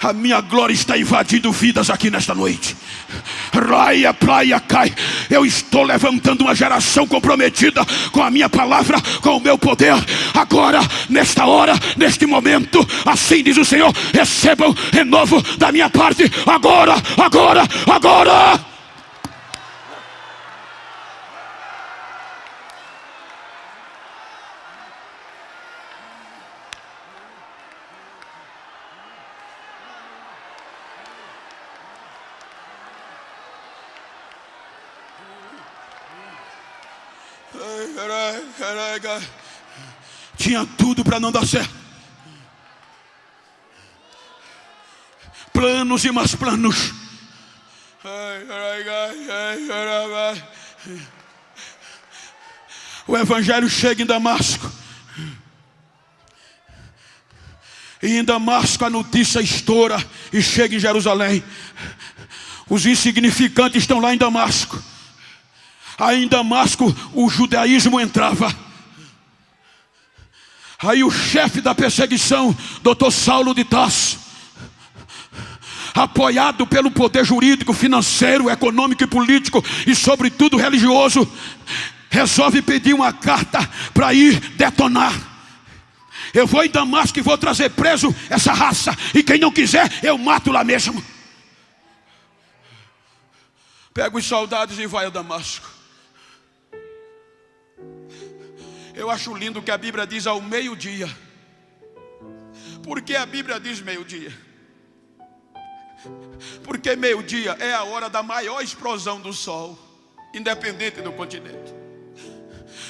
A minha glória está invadindo vidas aqui nesta noite. Raia, praia, cai. Eu estou levantando uma geração comprometida com a minha palavra, com o meu poder. Agora, nesta hora, neste momento, assim diz o Senhor: recebam renovo da minha parte. Agora, agora, agora. Tinha tudo para não dar certo. Planos e mais planos. O evangelho chega em Damasco. E em Damasco a notícia estoura e chega em Jerusalém. Os insignificantes estão lá em Damasco. Aí em Damasco o judaísmo entrava. Aí o chefe da perseguição, Dr. Saulo de Tarso, apoiado pelo poder jurídico, financeiro, econômico e político, e sobretudo religioso, resolve pedir uma carta para ir detonar. Eu vou em Damasco e vou trazer preso essa raça, e quem não quiser eu mato lá mesmo. Pega os soldados e vai a Damasco. Eu acho lindo que a Bíblia diz ao meio-dia. Por que a Bíblia diz meio-dia? Porque meio-dia é a hora da maior explosão do sol, independente do continente.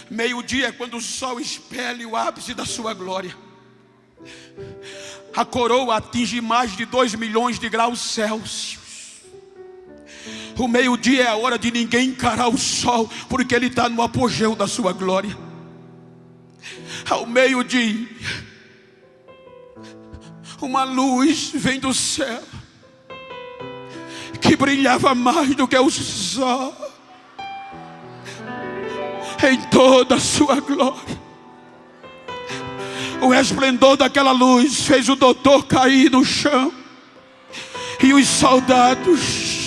Meio-dia é quando o sol expele o ápice da sua glória. A coroa atinge mais de 2 milhões de graus Celsius. O meio-dia é a hora de ninguém encarar o sol, porque ele está no apogeu da sua glória. Ao meio-dia, uma luz vem do céu, que brilhava mais do que o sol, em toda a sua glória. O esplendor daquela luz fez o doutor cair no chão, e os soldados.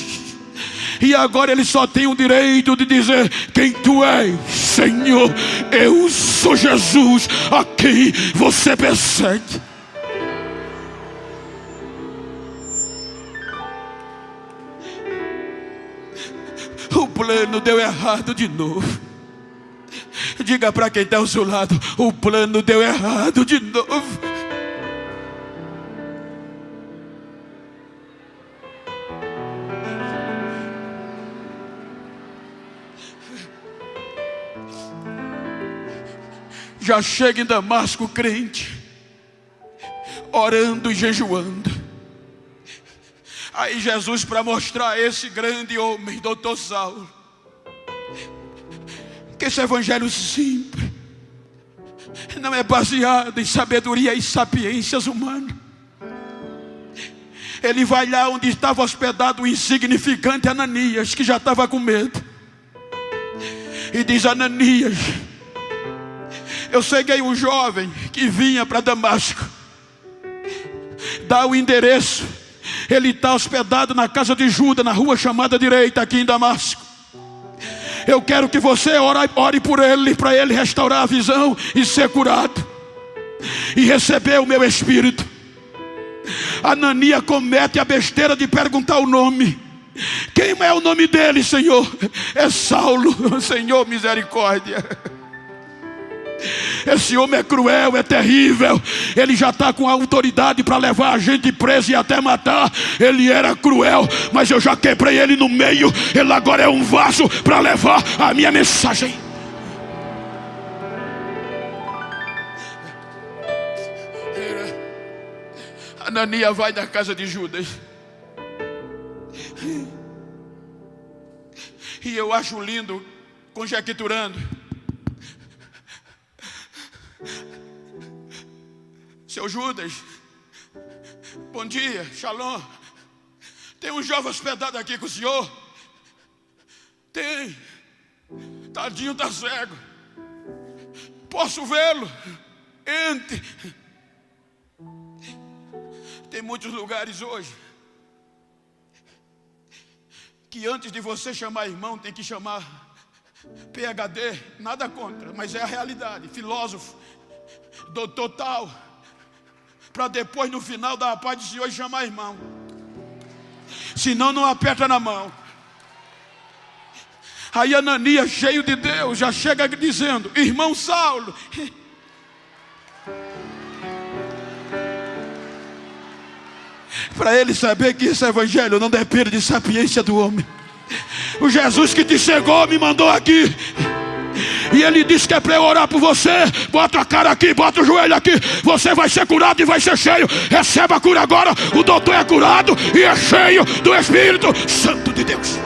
E agora ele só tem o direito de dizer: quem tu és, Senhor? Eu sou Jesus, a quem você persegue. O plano deu errado de novo. Diga para quem está ao seu lado: o plano deu errado de novo. Já chega em Damasco crente, orando e jejuando. Aí Jesus, para mostrar esse grande homem, doutor Saulo, que esse evangelho simples não é baseado em sabedoria e sapiências humanas. Ele vai lá onde estava hospedado o insignificante Ananias, que já estava com medo, e diz: Ananias, eu ceguei um jovem que vinha para Damasco. Dá o endereço. Ele está hospedado na casa de Judas, na rua chamada direita, aqui em Damasco. Eu quero que você ore por ele, para ele restaurar a visão e ser curado, e receber o meu espírito. Ananias comete a besteira de perguntar o nome. Quem é o nome dele, Senhor? É Saulo. Senhor, misericórdia. Esse homem é cruel, é terrível. Ele já está com a autoridade para levar a gente preso e até matar. Ele era cruel, mas eu já quebrei ele no meio. Ele agora é um vaso para levar a minha mensagem. Ananias vai na casa de Judas. E eu acho lindo, conjecturando, Seu Judas, bom dia, shalom. Tem um jovem hospedado aqui com o senhor? Tem. Tadinho, está cego. Posso vê-lo? Entre. Tem muitos lugares hoje que antes de você chamar irmão tem que chamar PhD, nada contra, mas é a realidade. Filósofo, doutor tal, para depois no final dar a paz do Senhor e chamar irmão. Senão não aperta na mão. Aí Ananias, cheio de Deus, já chega dizendo: irmão Saulo. Para ele saber que esse evangelho não depende de sapiência do homem. O Jesus que te cegou me mandou aqui. E ele disse que é para eu orar por você. Bota a cara aqui, bota o joelho aqui. Você vai ser curado e vai ser cheio. Receba a cura agora. O doutor é curado e é cheio do Espírito Santo de Deus.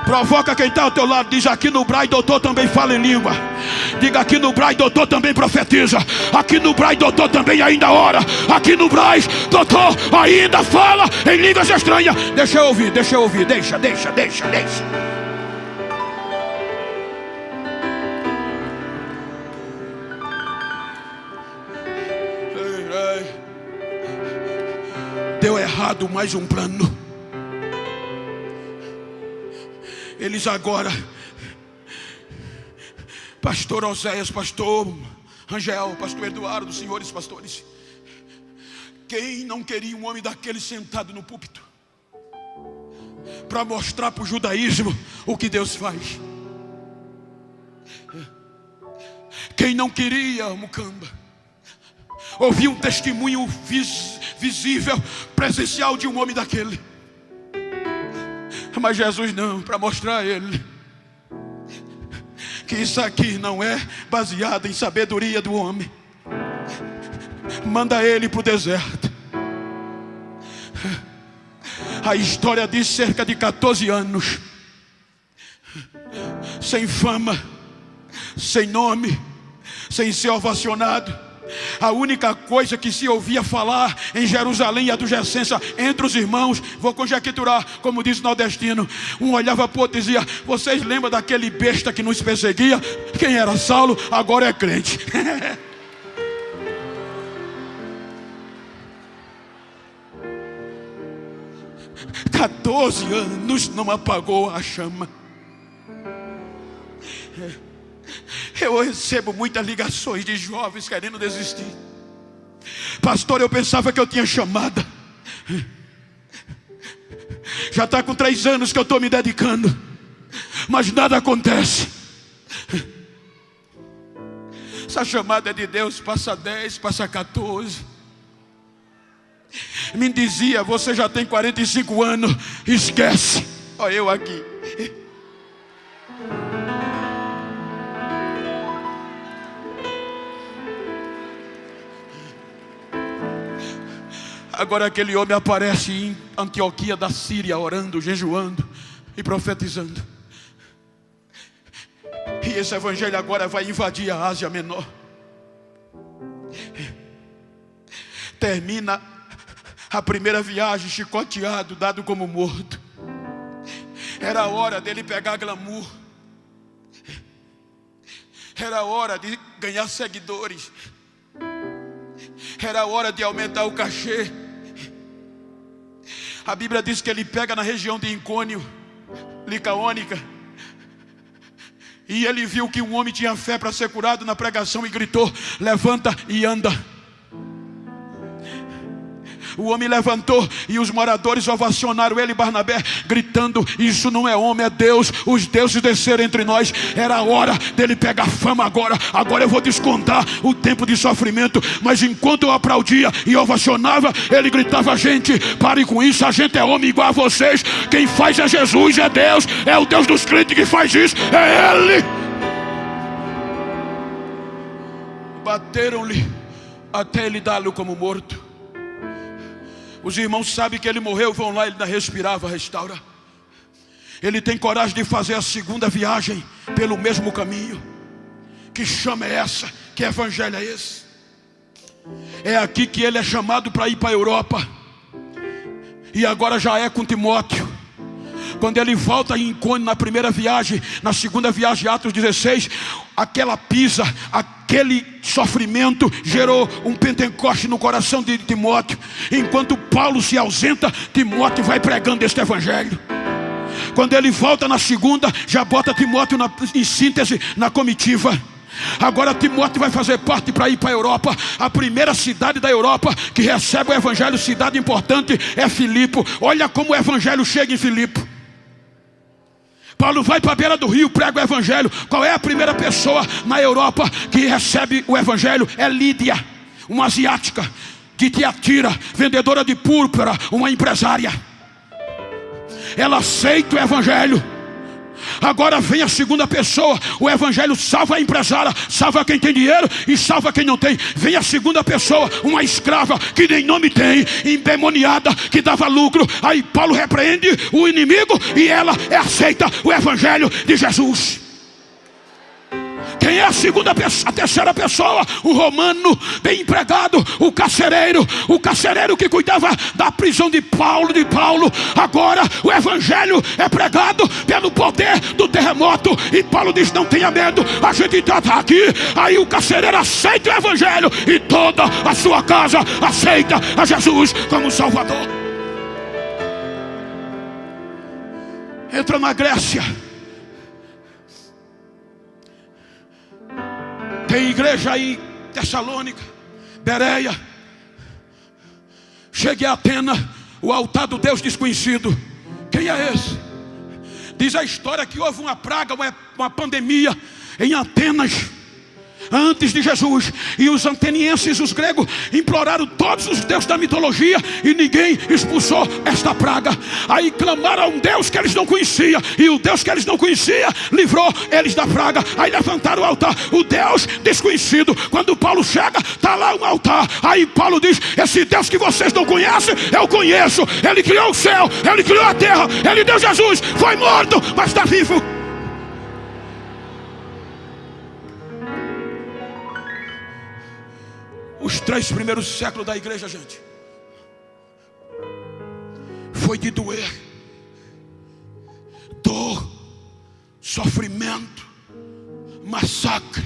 Provoca quem está ao teu lado. Diz: aqui no Brai, doutor também fala em língua. Diga: aqui no Brai, doutor também profetiza. Aqui no Brai, doutor também ainda ora. Aqui no Brai, doutor ainda fala em línguas estranhas. Deixa eu ouvir, deixa eu ouvir. Deixa. Deu errado mais um plano. Eles agora, pastor Oséias, pastor Rangel, pastor Eduardo, senhores pastores, quem não queria um homem daquele sentado no púlpito para mostrar para o judaísmo o que Deus faz? Quem não queria, Mucamba, ouvir um testemunho visível, presencial de um homem daquele? Mas Jesus não, para mostrar a ele que isso aqui não é baseado em sabedoria do homem, manda ele para o deserto. A história diz cerca de 14 anos, sem fama, sem nome, sem ser ovacionado. A única coisa que se ouvia falar em Jerusalém e adjacência entre os irmãos, vou conjecturar, como diz o nordestino, um olhava para o outro e dizia: vocês lembram daquele besta que nos perseguia? Quem era Saulo, agora é crente. 14 anos não apagou a chama. Eu recebo muitas ligações de jovens querendo desistir. Pastor, eu pensava que eu tinha chamada. Já está com 3 anos que eu estou me dedicando, mas nada acontece. Essa chamada é de Deus. Passa 10, passa 14. Me dizia: você já tem 45 anos, esquece. Olha eu aqui. Agora aquele homem aparece em Antioquia da Síria, orando, jejuando e profetizando. E esse evangelho agora vai invadir a Ásia Menor. Termina a primeira viagem chicoteado, dado como morto. Era a hora dele pegar glamour. Era a hora de ganhar seguidores. Era a hora de aumentar o cachê. A Bíblia diz que ele pega na região de Icônio, Licaônica, e ele viu que um homem tinha fé para ser curado na pregação e gritou: levanta e anda. O homem levantou e os moradores ovacionaram ele e Barnabé, gritando: isso não é homem, é Deus. Os deuses desceram entre nós. Era a hora dele pegar fama agora. Agora eu vou descontar o tempo de sofrimento. Mas enquanto eu aplaudia e ovacionava, ele gritava: gente, pare com isso, a gente é homem igual a vocês. Quem faz é Jesus, é Deus. É o Deus dos crentes que faz isso, é Ele. Bateram-lhe até ele dá-lo como morto. Os irmãos sabem que ele morreu, vão lá, ele ainda respirava, restaura. Ele tem coragem de fazer a segunda viagem pelo mesmo caminho. Que chama é essa? Que evangelho é esse? É aqui que ele é chamado para ir para a Europa. E agora já é com Timóteo. Quando ele volta em Icônio na primeira viagem, na segunda viagem, Atos 16, aquela pisa, aquele sofrimento gerou um Pentecoste no coração de Timóteo. Enquanto Paulo se ausenta, Timóteo vai pregando este evangelho. Quando ele volta na segunda, já bota Timóteo em síntese na comitiva. Agora Timóteo vai fazer parte para ir para a Europa. A primeira cidade da Europa que recebe o evangelho, cidade importante, é Filipe. Olha como o evangelho chega em Filipe. Paulo vai para a beira do rio, prega o evangelho. Qual é a primeira pessoa na Europa que recebe o evangelho? É Lídia, uma asiática de Tiatira, vendedora de púrpura, uma empresária. Ela aceita o evangelho. Agora vem a segunda pessoa. O evangelho salva a empresária, salva quem tem dinheiro e salva quem não tem. Vem a segunda pessoa, uma escrava que nem nome tem, endemoniada, que dava lucro. Aí Paulo repreende o inimigo e ela aceita o evangelho de Jesus. Quem é a segunda pessoa? A terceira pessoa, o romano bem empregado, o carcereiro que cuidava da prisão de Paulo. Agora o evangelho é pregado pelo poder do terremoto. E Paulo diz: não tenha medo, a gente está aqui. Aí o carcereiro aceita o evangelho e toda a sua casa aceita a Jesus como Salvador. Entra na Grécia. Tem igreja em Tessalônica, Bereia. Chegue a Atenas, o altar do Deus desconhecido. Quem é esse? Diz a história que houve uma praga, uma pandemia em Atenas antes de Jesus, e os atenienses, os gregos, imploraram todos os deuses da mitologia e ninguém expulsou esta praga. Aí clamaram a um Deus que eles não conheciam, e o Deus que eles não conheciam livrou eles da praga. Aí levantaram o altar, o Deus desconhecido. Quando Paulo chega, está lá um altar. Aí Paulo diz: esse Deus que vocês não conhecem, eu conheço. Ele criou o céu, ele criou a terra, ele deu Jesus, foi morto, mas está vivo. Os 3 primeiros séculos da igreja, gente, foi de doer, dor, sofrimento, massacre.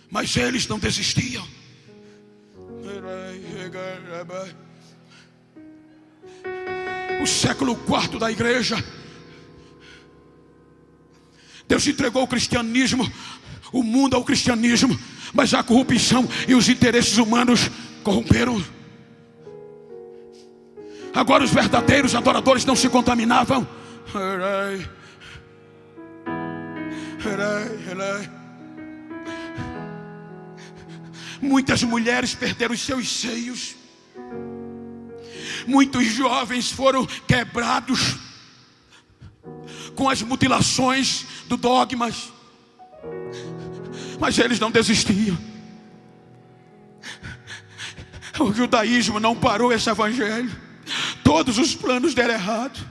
Mas eles não desistiam. O século 4 da igreja, Deus entregou o cristianismo, o mundo ao cristianismo, mas a corrupção e os interesses humanos corromperam. Agora os verdadeiros adoradores não se contaminavam. Muitas mulheres perderam os seus seios. Muitos jovens foram quebrados com as mutilações do dogmas. Mas eles não desistiam. O judaísmo não parou esse evangelho. Todos os planos deram errado.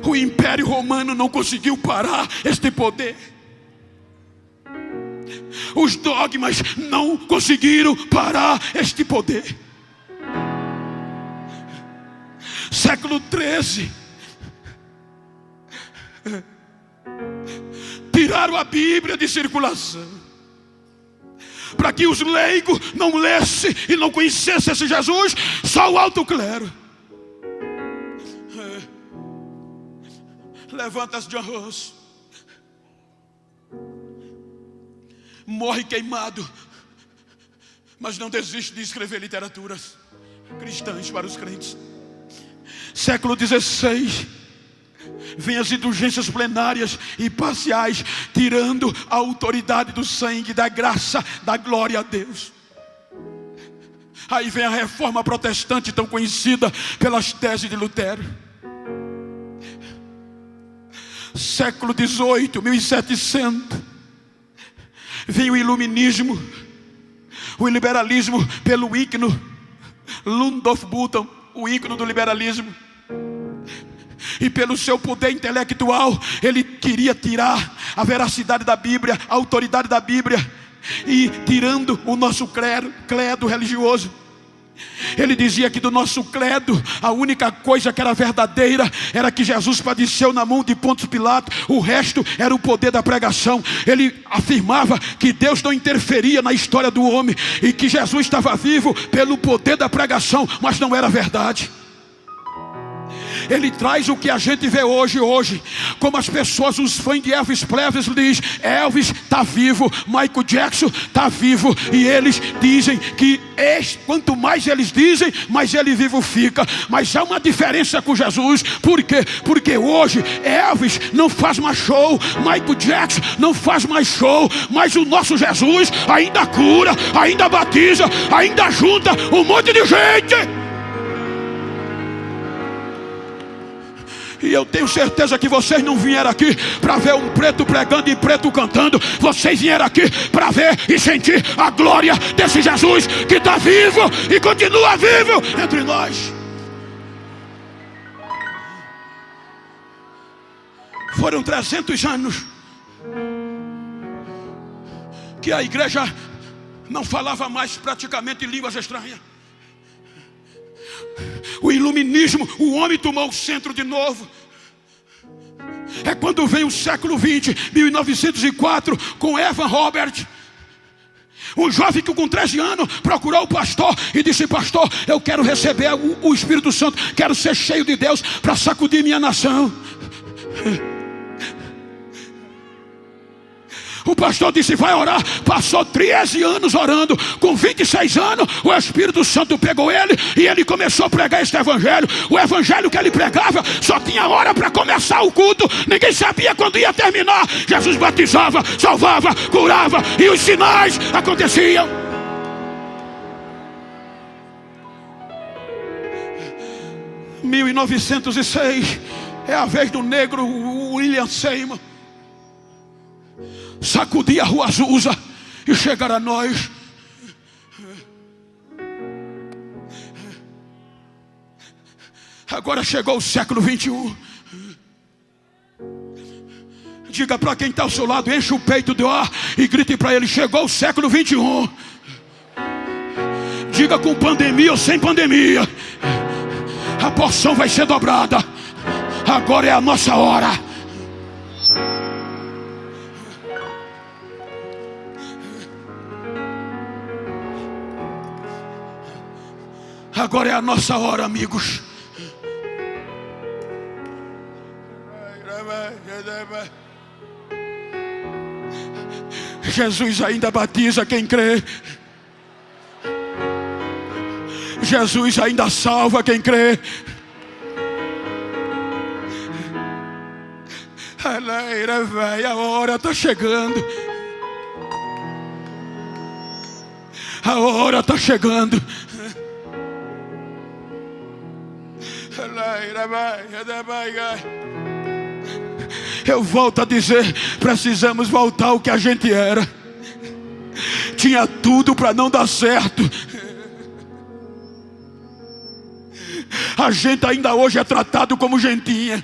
O Império Romano não conseguiu parar este poder. Os dogmas não conseguiram parar este poder. Século 13. Tiraram a Bíblia de circulação, para que os leigos não lessem e não conhecessem esse Jesus, só o alto clero. Levanta-se de arroz, morre queimado, mas não desiste de escrever literaturas cristãs para os crentes. Século 16. Vem as indulgências plenárias e parciais, tirando a autoridade do sangue, da graça, da glória a Deus. Aí vem a reforma protestante, tão conhecida pelas teses de Lutero. Século 18, 1700. Vem o iluminismo, o liberalismo pelo ícone Rudolf Bultmann, o ícone do liberalismo. E pelo seu poder intelectual, ele queria tirar a veracidade da Bíblia, a autoridade da Bíblia. e tirando o nosso credo religioso. Ele dizia que do nosso credo, a única coisa que era verdadeira era que Jesus padeceu na mão de Pôncio Pilatos. O resto era o poder da pregação. Ele afirmava que Deus não interferia na história do homem e que Jesus estava vivo pelo poder da pregação, mas não era verdade. Ele traz o que a gente vê hoje, como as pessoas, os fãs de Elvis Presley dizem: Elvis está vivo, Michael Jackson está vivo, e eles dizem que quanto mais eles dizem, mais ele vivo fica. Mas há uma diferença com Jesus. Por quê? Porque hoje Elvis não faz mais show, Michael Jackson não faz mais show, mas o nosso Jesus ainda cura, ainda batiza, ainda junta um monte de gente. E eu tenho certeza que vocês não vieram aqui para ver um preto pregando e preto cantando. Vocês vieram aqui para ver e sentir a glória desse Jesus que está vivo e continua vivo entre nós. Foram 300 anos que a igreja não falava mais praticamente línguas estranhas. O iluminismo, o homem tomou o centro de novo. É quando vem o século 20, 1904, com Evan Robert, um jovem que com 13 anos procurou o pastor e disse: pastor, eu quero receber o Espírito Santo, quero ser cheio de Deus para sacudir minha nação. O pastor disse: vai orar. Passou 13 anos orando. Com 26 anos o Espírito Santo pegou ele e ele começou a pregar este evangelho. O evangelho que ele pregava só tinha hora para começar o culto. Ninguém sabia quando ia terminar. Jesus batizava, salvava, curava e os sinais aconteciam. Em 1906 é a vez do negro William Seymour sacudir a rua Azusa e chegar a nós. Agora chegou o século 21. Diga para quem está ao seu lado, enche o peito de ar e grite para ele: chegou o século 21. Diga com pandemia ou sem pandemia, a porção vai ser dobrada. Agora é a nossa hora. Agora é a nossa hora, amigos. Jesus ainda batiza quem crê. Jesus ainda salva quem crê. A hora está chegando. A hora está chegando. Eu volto a dizer, precisamos voltar ao que a gente era. Tinha tudo para não dar certo. A gente ainda hoje é tratado como gentinha.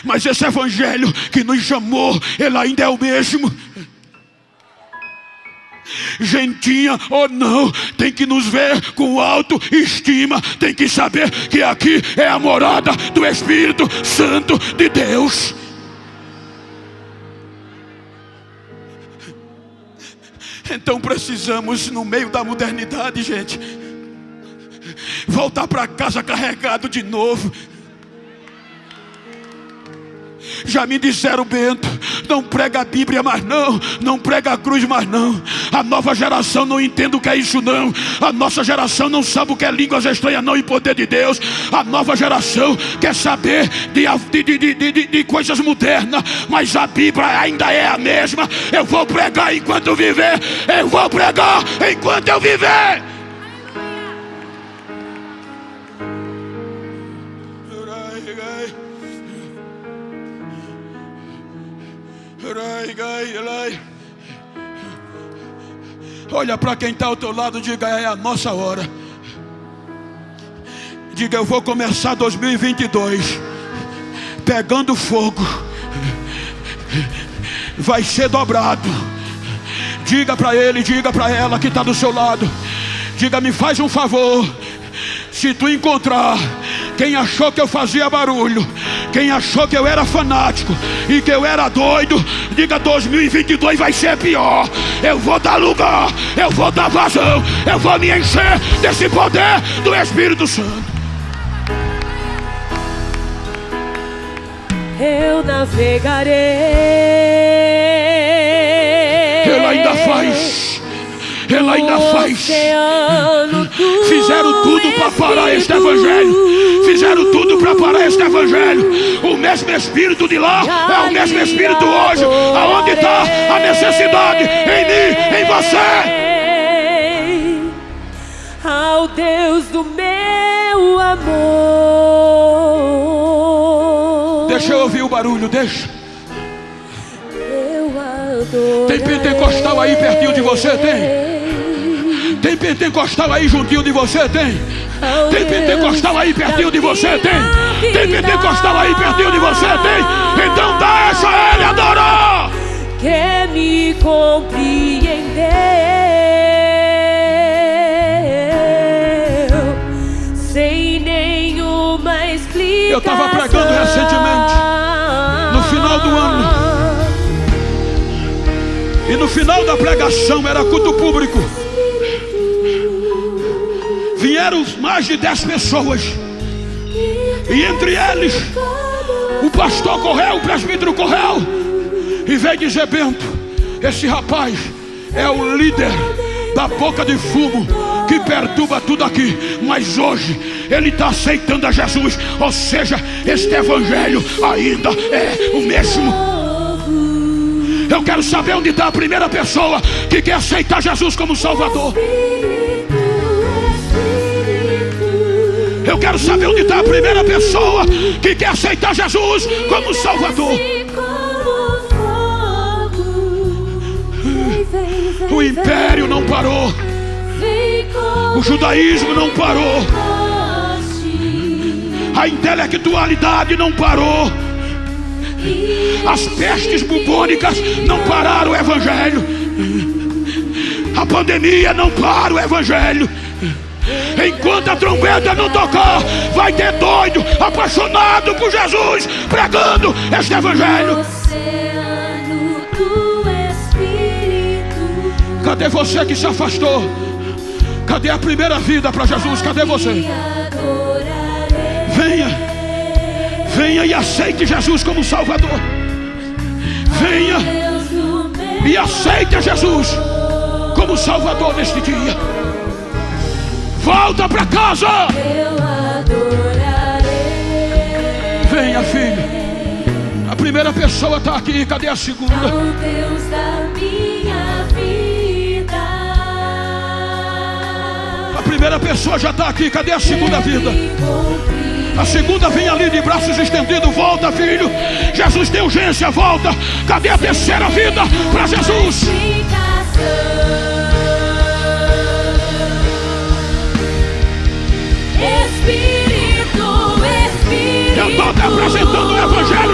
Mas esse evangelho que nos chamou, ele ainda é o mesmo. Gentinha ou não, tem que nos ver com autoestima. Tem que saber que aqui é a morada do Espírito Santo de Deus. Então precisamos, no meio da modernidade, gente, voltar para casa carregado de novo. Já me disseram, Bento, não prega a Bíblia mais não, não prega a cruz mais não. A nova geração não entende o que é isso não. A nossa geração não sabe o que é línguas estranhas não e poder de Deus. A nova geração quer saber de coisas modernas, mas a Bíblia ainda é a mesma. Eu vou pregar enquanto eu viver. Eu vou pregar enquanto eu viver. Olha para quem está ao teu lado, diga: é a nossa hora. Diga: eu vou começar 2022 pegando fogo. vai ser dobrado. Diga para ele, diga para ela que está do seu lado. Diga, me faz um favor. Se tu encontrar quem achou que eu fazia barulho, quem achou que eu era fanático e que eu era doido, diga, 2022 vai ser pior. Eu vou dar lugar, eu vou dar vazão, eu vou me encher desse poder do Espírito Santo. Eu navegarei. Ele ainda faz. Ele ainda faz. Fizeram tudo para parar este evangelho. Fizeram tudo para parar este evangelho. O mesmo Espírito de lá é o mesmo Espírito hoje. Aonde está a necessidade? Em mim, em você. Ao Deus do meu amor. Deixa eu ouvir o barulho, deixa. Eu adoro. Tem pentecostal aí pertinho de você? Tem? Tem pentecostal aí juntinho de você? Tem? Tem pentecostal aí pertinho de você? Tem? Tem pentecostal aí pertinho de você? Tem? Então deixa ele adorar. Quer me compreender, sem nenhuma explicação. Eu estava pregando recentemente, no final do ano, e no final da pregação era culto público. Vieram mais de 10 pessoas, e entre eles o pastor correu, o presbítero correu e veio dizer: Bento, esse rapaz é o líder da boca de fumo que perturba tudo aqui, mas hoje ele está aceitando a Jesus. Ou seja, este evangelho ainda é o mesmo. Eu quero saber onde está a primeira pessoa que quer aceitar Jesus como Salvador. Eu quero saber onde está a primeira pessoa que quer aceitar Jesus como Salvador. O império não parou, o judaísmo não parou, a intelectualidade não parou, as pestes bubônicas não pararam o evangelho, a pandemia não para o evangelho. Enquanto a trombeta não tocar, vai ter doido apaixonado por Jesus pregando este evangelho. Cadê você que se afastou? Cadê a primeira vida para Jesus? Cadê você? Venha, venha e aceite Jesus como Salvador. Venha e aceite Jesus como Salvador neste dia. Volta para casa. Venha, filho. A primeira pessoa está aqui. Cadê a segunda? Ao Deus da minha vida. A primeira pessoa já está aqui. Cadê a segunda vida? A segunda vem ali de braços estendidos. Volta, filho. Jesus tem urgência. Volta. Cadê a terceira vida para Jesus? Espírito, Espírito. Eu estou te apresentando o evangelho